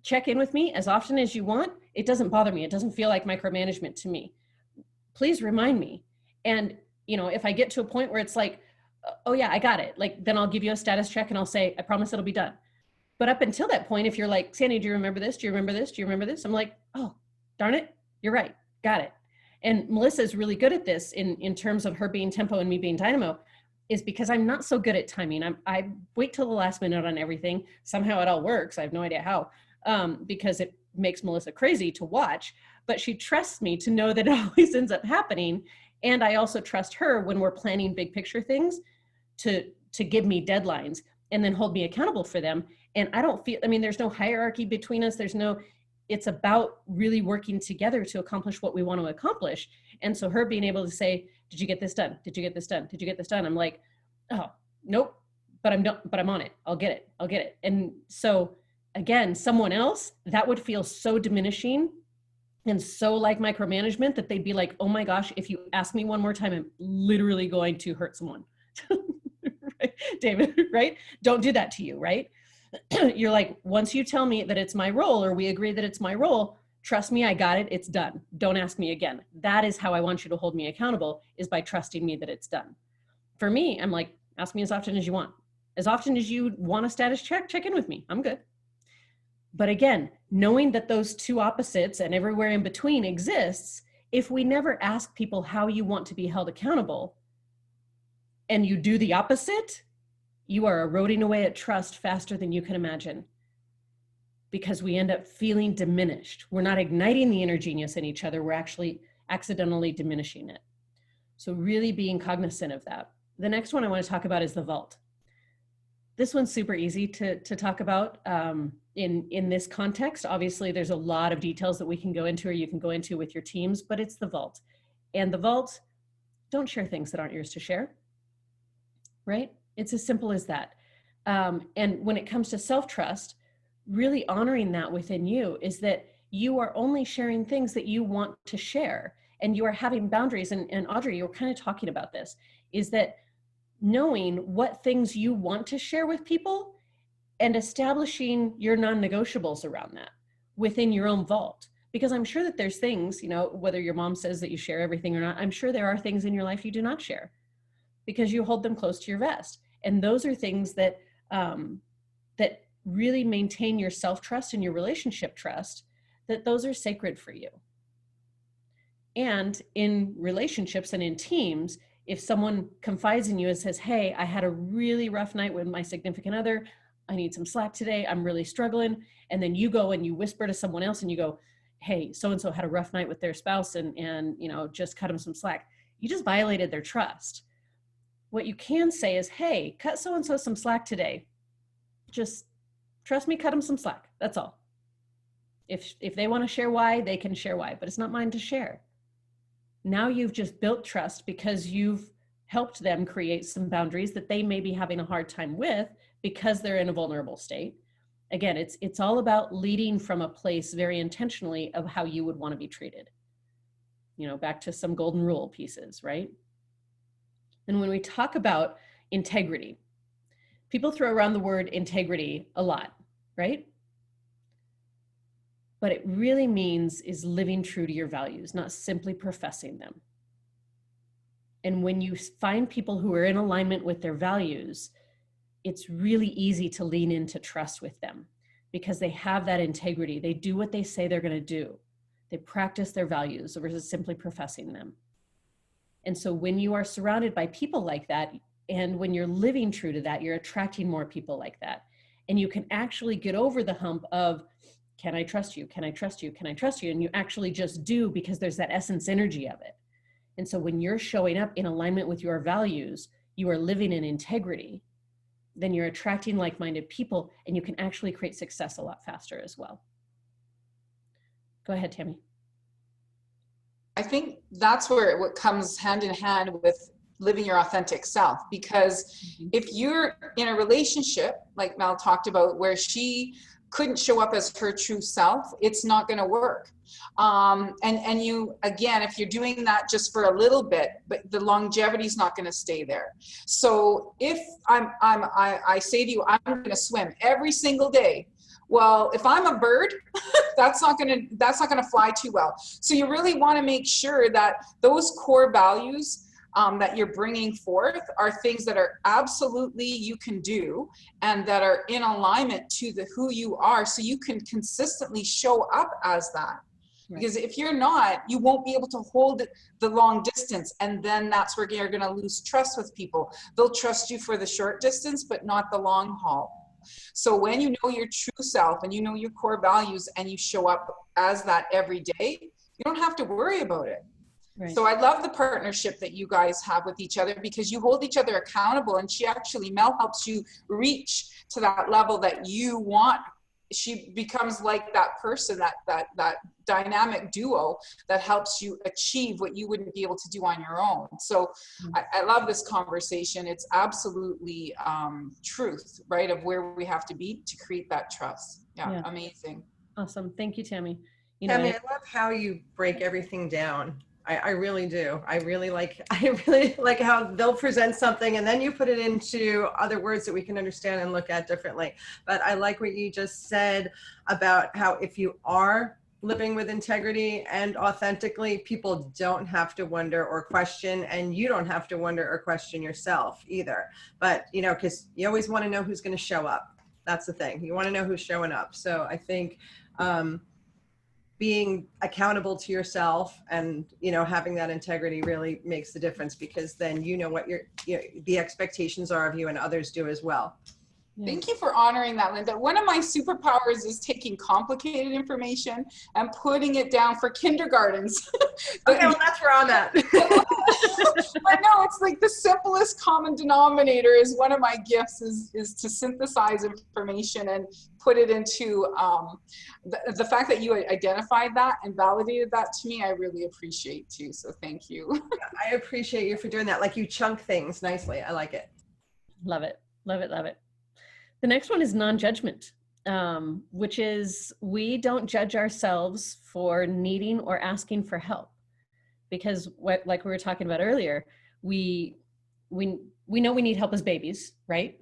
[SPEAKER 1] check in with me as often as you want. It doesn't bother me. It doesn't feel like micromanagement to me. Please remind me. And, you know, if I get to a point where it's like, oh yeah, I got it. Like, then I'll give you a status check and I'll say, I promise it'll be done. But up until that point, if you're like, Sandy, do you remember this? Do you remember this? Do you remember this? I'm like, oh, darn it. You're right. Got it. And Melissa's really good at this in terms of her being tempo and me being dynamo, is because I'm not so good at timing. I wait till the last minute on everything. Somehow it all works. I have no idea how, because it makes Melissa crazy to watch, but she trusts me to know that it always ends up happening. And I also trust her when we're planning big picture things to give me deadlines and then hold me accountable for them. And I don't feel, I mean, there's no hierarchy between us. It's about really working together to accomplish what we want to accomplish. And so her being able to say, did you get this done? Did you get this done? Did you get this done? I'm like, oh, nope, but I'm on it. I'll get it. And so again, someone else, that would feel so diminishing and so like micromanagement that they'd be like, oh my gosh, if you ask me one more time, I'm literally going to hurt someone. Right? David, right? Don't do that to you, right? You're like, once you tell me that it's my role, or we agree that it's my role, trust me, I got it, it's done. Don't ask me again. That is how I want you to hold me accountable, is by trusting me that it's done. For me, I'm like, ask me as often as you want. As often as you want a status check in with me. I'm good. But again, knowing that those two opposites and everywhere in between exists, if we never ask people how you want to be held accountable, and you do the opposite, you are eroding away at trust faster than you can imagine, because we end up feeling diminished. We're not igniting the inner genius in each other. We're actually accidentally diminishing it. So really being cognizant of that. The next one I want to talk about is the vault. This one's super easy to talk about in this context. Obviously, there's a lot of details that we can go into, or you can go into with your teams, but it's the vault. And the vault, don't share things that aren't yours to share, right? It's as simple as that. And when it comes to self-trust, really honoring that within you is that you are only sharing things that you want to share, and you are having boundaries. And Audrey, you were kind of talking about this, is that knowing what things you want to share with people and establishing your non-negotiables around that within your own vault. Because I'm sure that there's things, you know, whether your mom says that you share everything or not, I'm sure there are things in your life you do not share because you hold them close to your vest. And those are things that that really maintain your self-trust and your relationship trust, that those are sacred for you. And in relationships and in teams, if someone confides in you and says, hey, I had a really rough night with my significant other, I need some slack today, I'm really struggling. And then you go and you whisper to someone else and you go, hey, so-and-so had a rough night with their spouse and you know, just cut them some slack. You just violated their trust. What you can say is, hey, cut so-and-so some slack today. Just trust me, cut them some slack. That's all. If they want to share why, they can share why, but it's not mine to share. Now you've just built trust because you've helped them create some boundaries that they may be having a hard time with because they're in a vulnerable state. Again, it's all about leading from a place very intentionally of how you would want to be treated. You know, back to some golden rule pieces, right? And when we talk about integrity, people throw around the word integrity a lot, right? But it really means is living true to your values, not simply professing them. And when you find people who are in alignment with their values, it's really easy to lean into trust with them because they have that integrity. They do what they say they're going to do. They practice their values versus simply professing them. And so when you are surrounded by people like that, and when you're living true to that, you're attracting more people like that. And you can actually get over the hump of, can I trust you? Can I trust you? Can I trust you? And you actually just do, because there's that essence energy of it. And so when you're showing up in alignment with your values, you are living in integrity, then you're attracting like-minded people, and you can actually create success a lot faster as well. Go ahead, Tammy.
[SPEAKER 5] I think that's where what comes hand in hand with living your authentic self, because if you're in a relationship like Mel talked about where she couldn't show up as her true self, it's not going to work. And you, again, if you're doing that just for a little bit, but the longevity is not going to stay there. So if I say to you, I'm going to swim every single day. Well, if I'm a bird, that's not going to fly too well. So you really want to make sure that those core values that you're bringing forth are things that are absolutely you can do and that are in alignment to who you are, so you can consistently show up as that. Right. Because if you're not, you won't be able to hold the long distance, and then that's where you're going to lose trust with people. They'll trust you for the short distance, but not the long haul. So when you know your true self and you know your core values and you show up as that every day, you don't have to worry about it. Right. So I love the partnership that you guys have with each other, because you hold each other accountable, and Mel helps you reach to that level that you want. She becomes like that person, that dynamic duo that helps you achieve what you wouldn't be able to do on your own. So I love this conversation. It's absolutely truth, right, of where we have to be to create that trust. Yeah. Amazing.
[SPEAKER 1] Awesome. Thank you, Tammy.
[SPEAKER 2] Tammy, I love how you break everything down. I really do. I really like how they'll present something and then you put it into other words that we can understand and look at differently. But I like what you just said about how if you are living with integrity and authentically, people don't have to wonder or question, and you don't have to wonder or question yourself either. But, because you always want to know who's going to show up. That's the thing. You want to know who's showing up. So I think, being accountable to yourself and, having that integrity really makes the difference, because then you know what the expectations are of you, and others do as well.
[SPEAKER 5] Thank you for honoring that, Linda. One of my superpowers is taking complicated information and putting it down for kindergartens.
[SPEAKER 2] Okay, well, that's where I'm at.
[SPEAKER 5] But no, it's like the simplest common denominator is one of my gifts is to synthesize information and put it into the fact that you identified that and validated that to me, I really appreciate too. So thank you.
[SPEAKER 2] I appreciate you for doing that. Like, you chunk things nicely. I like it.
[SPEAKER 1] Love it. Love it. Love it. The next one is non-judgment, which is we don't judge ourselves for needing or asking for help, because like we were talking about earlier, we know we need help as babies, right?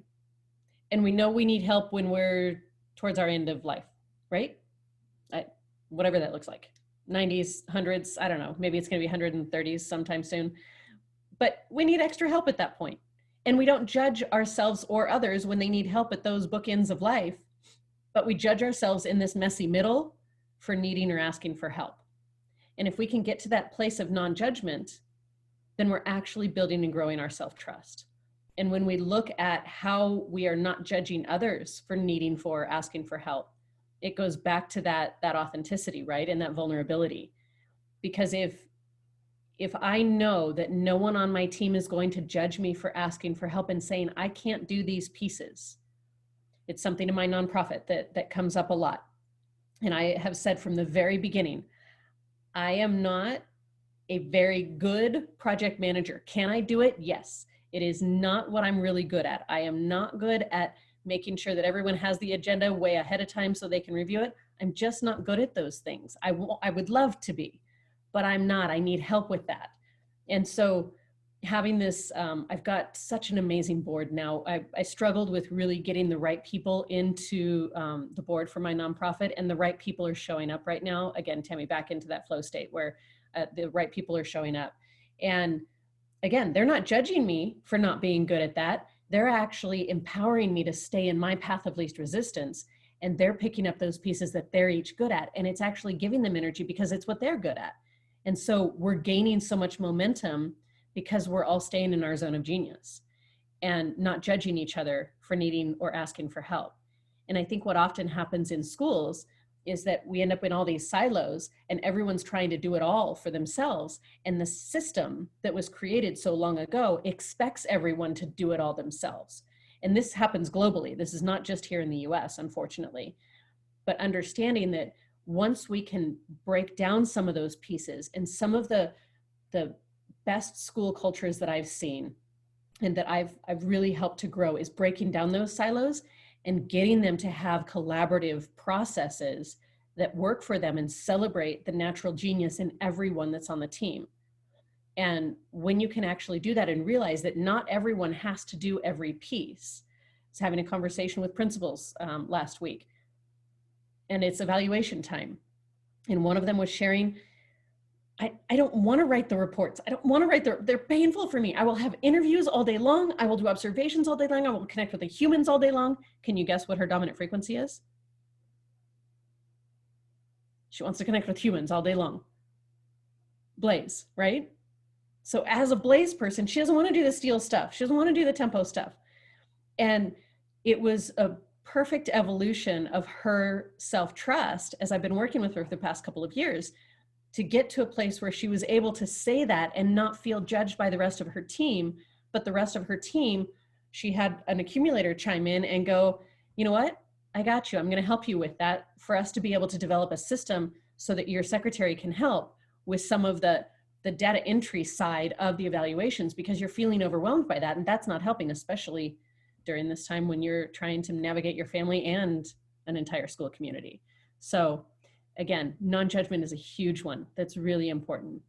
[SPEAKER 1] And we know we need help when we're towards our end of life, right? Whatever that looks like, 90s, 100s, I don't know, maybe it's going to be 130s sometime soon, but we need extra help at that point. And we don't judge ourselves or others when they need help at those bookends of life, but we judge ourselves in this messy middle for needing or asking for help. And if we can get to that place of non-judgment, then we're actually building and growing our self-trust. And when we look at how we are not judging others for needing for, asking for help, it goes back to that authenticity, right? And that vulnerability. Because if I know that no one on my team is going to judge me for asking for help and saying, I can't do these pieces. It's something in my nonprofit that comes up a lot. And I have said from the very beginning, I am not a very good project manager. Can I do it? Yes. It is not what I'm really good at. I am not good at making sure that everyone has the agenda way ahead of time so they can review it. I'm just not good at those things. I would love to be, but I'm not. I need help with that. And so having this, I've got such an amazing board now. I struggled with really getting the right people into the board for my nonprofit, and the right people are showing up right now. Again, Tammy, back into that flow state where the right people are showing up. And again, they're not judging me for not being good at that. they're actually empowering me to stay in my path of least resistance. And they're picking up those pieces that they're each good at. And it's actually giving them energy because it's what they're good at. And so we're gaining so much momentum because we're all staying in our zone of genius and not judging each other for needing or asking for help. And I think what often happens in schools is that we end up in all these silos and everyone's trying to do it all for themselves. And the system that was created so long ago expects everyone to do it all themselves. And this happens globally. This is not just here in the US, unfortunately. But understanding that once we can break down some of those pieces, and some of the best school cultures that I've seen and that I've really helped to grow is breaking down those silos and getting them to have collaborative processes that work for them and celebrate the natural genius in everyone that's on the team. And when you can actually do that and realize that not everyone has to do every piece. I was having a conversation with principals last week, and it's evaluation time. And one of them was sharing, I don't want to write the reports. I don't want to write they're painful for me. I will have interviews all day long. I will do observations all day long. I will connect with the humans all day long. Can you guess what her dominant frequency is? She wants to connect with humans all day long. Blaze, right? So as a Blaze person, she doesn't want to do the steel stuff. She doesn't want to do the tempo stuff. And it was a perfect evolution of her self-trust as I've been working with her for the past couple of years to get to a place where she was able to say that and not feel judged by the rest of her team. But the rest of her team, she had an accumulator chime in and go, you know what? I got you. I'm going to help you with that for us to be able to develop a system so that your secretary can help with some of the data entry side of the evaluations, because you're feeling overwhelmed by that. And that's not helping, especially during this time when you're trying to navigate your family and an entire school community. So again, non-judgment is a huge one that's really important.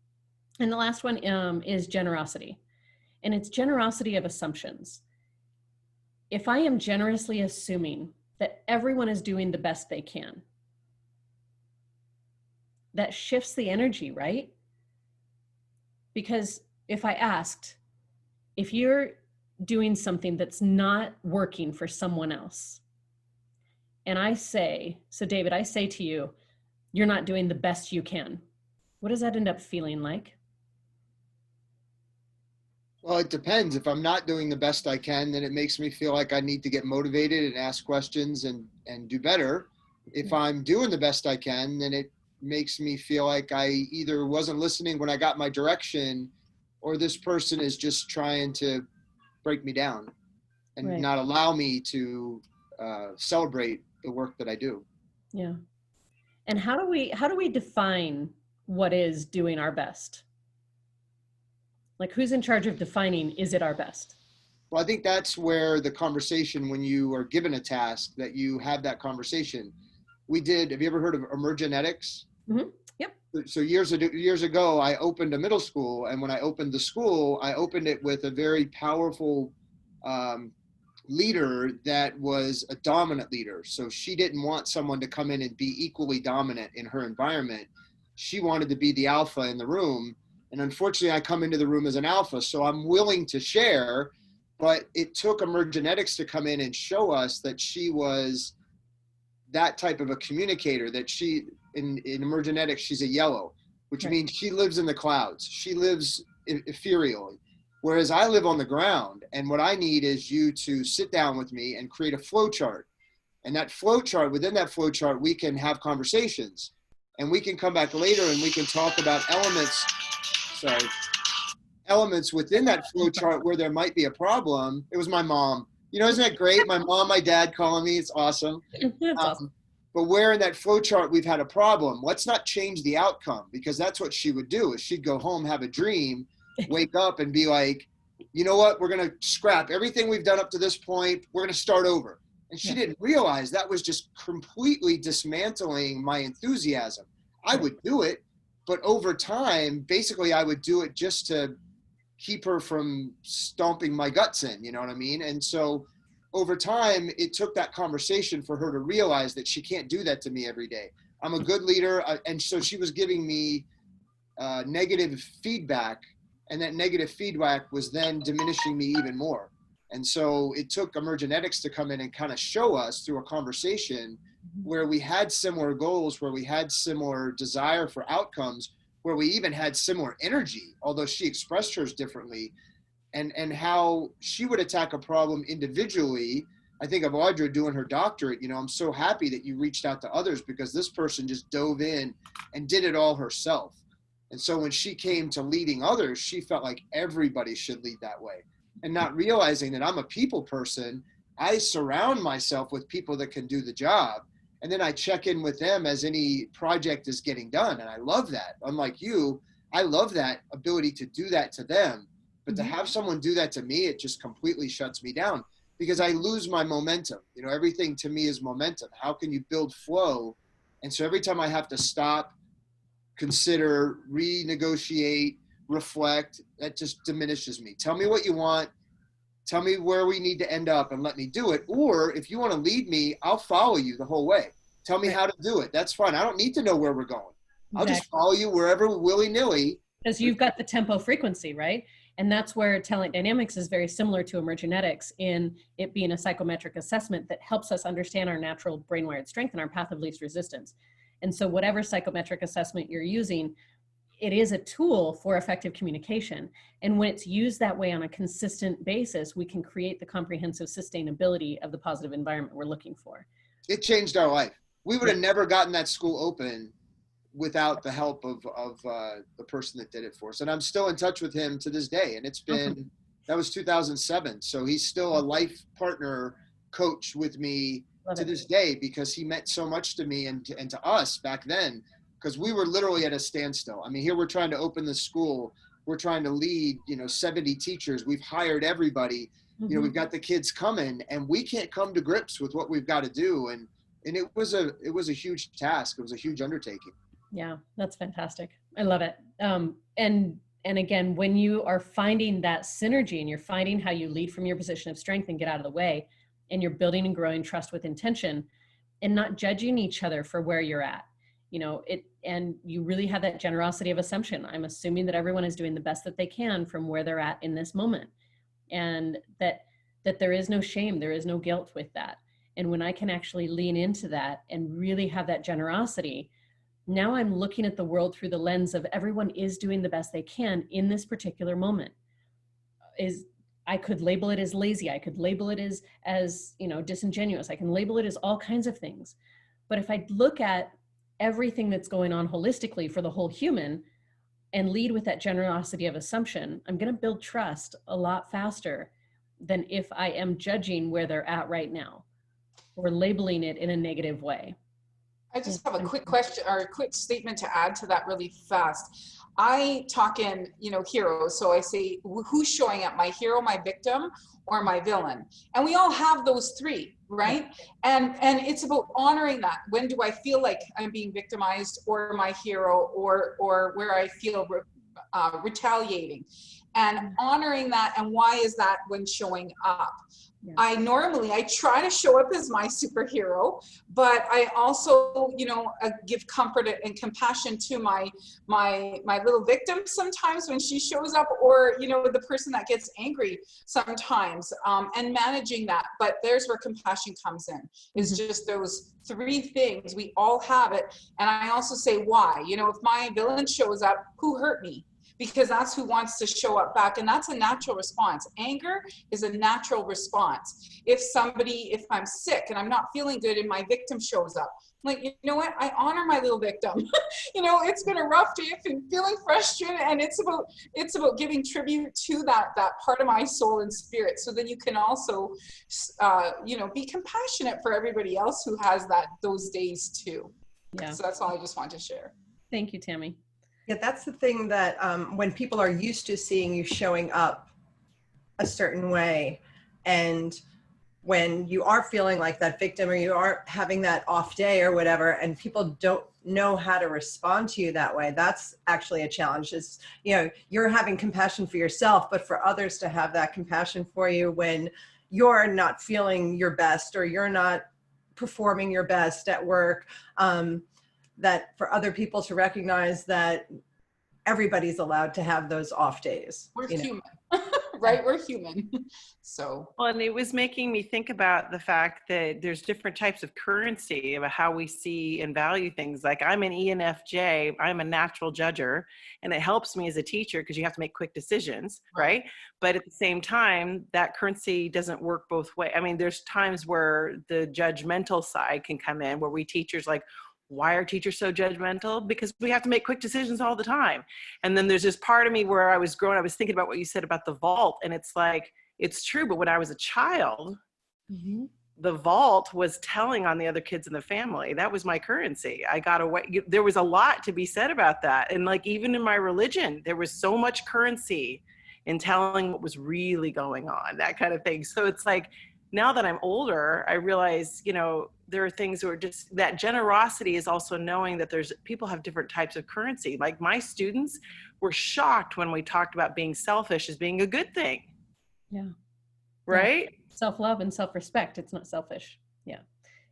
[SPEAKER 1] And the last one is generosity. And it's generosity of assumptions. If I am generously assuming that everyone is doing the best they can, that shifts the energy, right? Because if I asked, if you're doing something that's not working for someone else, and I say, so David, I say to you, you're not doing the best you can, what does that end up feeling like?
[SPEAKER 6] Well, it depends. If I'm not doing the best I can, then it makes me feel like I need to get motivated and ask questions and do better. If I'm doing the best I can, then it makes me feel like I either wasn't listening when I got my direction, or this person is just trying to break me down and not allow me to celebrate the work that I do.
[SPEAKER 1] Yeah. And how do we define what is doing our best? Like, who's in charge of defining, is it our best?
[SPEAKER 6] Well, I think that's where the conversation, when you are given a task, that you have that conversation. Have you ever heard of Emergenetics?
[SPEAKER 1] Mm-hmm. Yep.
[SPEAKER 6] So years ago, I opened a middle school, and when I opened the school, I opened it with a very powerful leader that was a dominant leader. So she didn't want someone to come in and be equally dominant in her environment. She wanted to be the alpha in the room. And unfortunately, I come into the room as an alpha, so I'm willing to share, but it took Emergenetics to come in and show us that she was that type of a communicator, that she, in Emergenetics, she's a yellow, which means she lives in the clouds. She lives ethereally, whereas I live on the ground. And what I need is you to sit down with me and create a flow chart. And that flow chart, within that flow chart, we can have conversations. And we can come back later and we can talk about elements within that flow chart where there might be a problem. It was my mom. You know, isn't that great? My mom, my dad calling me. It's awesome.
[SPEAKER 1] Awesome.
[SPEAKER 6] But where in that flow chart we've had a problem, let's not change the outcome, because that's what she would do. Is she'd go home, have a dream, wake up and be like, you know what? We're going to scrap everything we've done up to this point. We're going to start over. And she didn't realize that was just completely dismantling my enthusiasm. I would do it, but over time, basically I would do it just to keep her from stomping my guts in, you know what I mean? And so over time, it took that conversation for her to realize that she can't do that to me every day. I'm a good leader. And so she was giving me negative feedback, and that negative feedback was then diminishing me even more. And so it took Emergenetics to come in and kind of show us through a conversation where we had similar goals, where we had similar desire for outcomes, where we even had similar energy, although she expressed hers differently, and how she would attack a problem individually. I think of Audra doing her doctorate, you know, I'm so happy that you reached out to others, because this person just dove in and did it all herself. And so when she came to leading others, she felt like everybody should lead that way. And not realizing that I'm a people person, I surround myself with people that can do the job. And then I check in with them as any project is getting done. And I love that. Unlike you, I love that ability to do that to them. But to have someone do that to me, it just completely shuts me down, because I lose my momentum. You know, everything to me is momentum. How can you build flow? And so every time I have to stop, consider, renegotiate, reflect, that just diminishes me. Tell me what you want. Tell me where we need to end up and let me do it. Or if you want to lead me, I'll follow you the whole way. Tell me how to do it. That's fine. I don't need to know where we're going. I'll just follow you wherever, willy-nilly.
[SPEAKER 1] Because you've got the tempo frequency, right? And that's where Talent Dynamics is very similar to Emergenetics, in it being a psychometric assessment that helps us understand our natural brain-wired strength and our path of least resistance. And so whatever psychometric assessment you're using, it is a tool for effective communication. And when it's used that way on a consistent basis, we can create the comprehensive sustainability of the positive environment we're looking for.
[SPEAKER 6] It changed our life. We would have never gotten that school open without the help of the person that did it for us. And I'm still in touch with him to this day. And it's been, that was 2007. So he's still a life partner coach with me to this day, because he meant so much to me and to us back then, because we were literally at a standstill. I mean, here we're trying to open the school. We're trying to lead, 70 teachers. We've hired everybody. We've got the kids coming, and we can't come to grips with what we've got to do. And it was a huge task. It was a huge undertaking.
[SPEAKER 1] Yeah, that's fantastic. I love it. And again, when you are finding that synergy and you're finding how you lead from your position of strength and get out of the way, and you're building and growing trust with intention and not judging each other for where you're at, and you really have that generosity of assumption. I'm assuming that everyone is doing the best that they can from where they're at in this moment, and that there is no shame, there is no guilt with that. And when I can actually lean into that and really have that generosity, now I'm looking at the world through the lens of everyone is doing the best they can in this particular moment. I could label it as lazy. I could label it as disingenuous. I can label it as all kinds of things. But if I look at everything that's going on holistically for the whole human and lead with that generosity of assumption, I'm going to build trust a lot faster than if I am judging where they're at right now or labeling it in a negative way.
[SPEAKER 5] I just have a quick question or a quick statement to add to that really fast. I talk in, heroes. So I say, who's showing up, my hero, my victim, or my villain? And we all have those three, right? And it's about honoring that. When do I feel like I'm being victimized, or my hero, or where I feel retaliating, and honoring that. And why is that when showing up? Yeah. I try to show up as my superhero, but I also, give comfort and compassion to my little victim sometimes when she shows up, or, the person that gets angry sometimes, and managing that. But there's where compassion comes in. It's just those three things. We all have it. And I also say, why? If my villain shows up, who hurt me? Because that's who wants to show up back. And that's a natural response. Anger is a natural response. If I'm sick and I'm not feeling good and my victim shows up, I'm like, you know what? I honor my little victim. It's been a rough day. I've been feeling frustrated, and it's about giving tribute to that part of my soul and spirit. So then you can also, be compassionate for everybody else who has those days too. Yeah. So that's all I just wanted to share.
[SPEAKER 1] Thank you, Tammy.
[SPEAKER 2] Yeah, that's the thing that when people are used to seeing you showing up a certain way, and when you are feeling like that victim, or you are having that off day or whatever, and people don't know how to respond to you that way, that's actually a challenge. It's, you're having compassion for yourself, but for others to have that compassion for you when you're not feeling your best, or you're not performing your best at work, that for other people to recognize that everybody's allowed to have those off days.
[SPEAKER 5] We're human. right? We're human. So.
[SPEAKER 4] Well, and it was making me think about the fact that there's different types of currency about how we see and value things. Like I'm an ENFJ, I'm a natural judger, and it helps me as a teacher because you have to make quick decisions, right? But at the same time, that currency doesn't work both ways. I mean, there's times where the judgmental side can come in where we teachers like, why are teachers so judgmental? Because we have to make quick decisions all the time. And then there's this part of me where I was growing, I was thinking about what you said about the vault, and it's like, it's true, but when I was a child, the vault was telling on the other kids in the family. That was my currency. I got away. There was a lot to be said about that. And like, even in my religion, there was so much currency in telling what was really going on, that kind of thing. So it's like, now that I'm older, I realize, you know, there are things that are just, that generosity is also knowing that there's people have different types of currency. Like my students were shocked when we talked about being selfish as being a good thing.
[SPEAKER 1] Yeah.
[SPEAKER 4] Right?
[SPEAKER 1] Yeah. Self-love and self-respect. It's not selfish. Yeah.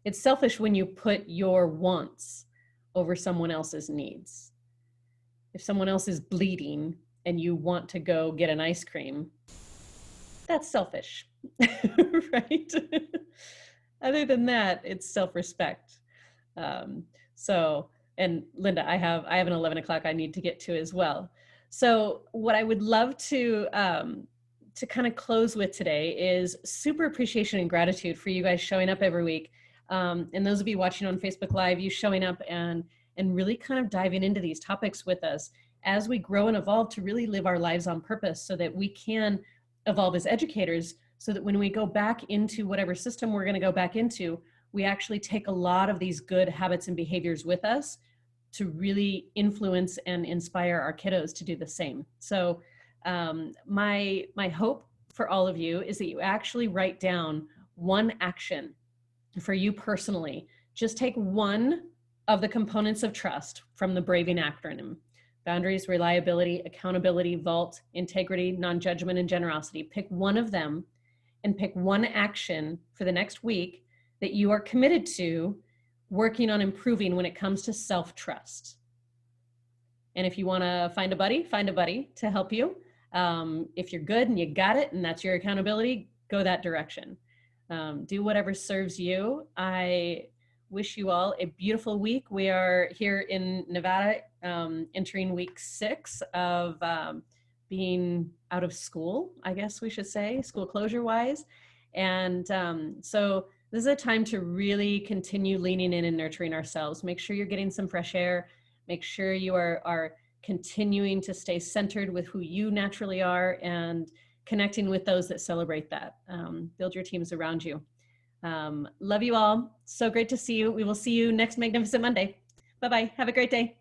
[SPEAKER 1] It's selfish when you put your wants over someone else's needs. If someone else is bleeding and you want to go get an ice cream, that's selfish, right? Other than that, it's self-respect. So, and Linda, I have an 11 o'clock I need to get to as well. So what I would love to kind of close with today is super appreciation and gratitude for you guys showing up every week. And those of you watching on Facebook Live, you showing up and really kind of diving into these topics with us as we grow and evolve to really live our lives on purpose so that we can evolve as educators, so that when we go back into whatever system we're going to go back into, we actually take a lot of these good habits and behaviors with us to really influence and inspire our kiddos to do the same. So my hope for all of you is that you actually write down one action for you personally. Just take one of the components of trust from the BRAVING acronym: boundaries, reliability, accountability, vault, integrity, non-judgment, and generosity. Pick one of them and pick one action for the next week that you are committed to working on improving when it comes to self-trust. And if you want to find a buddy to help you. If you're good and you got it and that's your accountability, go that direction. Do whatever serves you. I wish you all a beautiful week. We are here in Nevada, entering week 6 of being out of school, I guess we should say, school closure wise. And so this is a time to really continue leaning in and nurturing ourselves. Make sure you're getting some fresh air. Make sure you are continuing to stay centered with who you naturally are and connecting with those that celebrate that. Build your teams around you. Love you all. So great to see you. We will see you next Magnificent Monday. Bye-bye. Have a great day.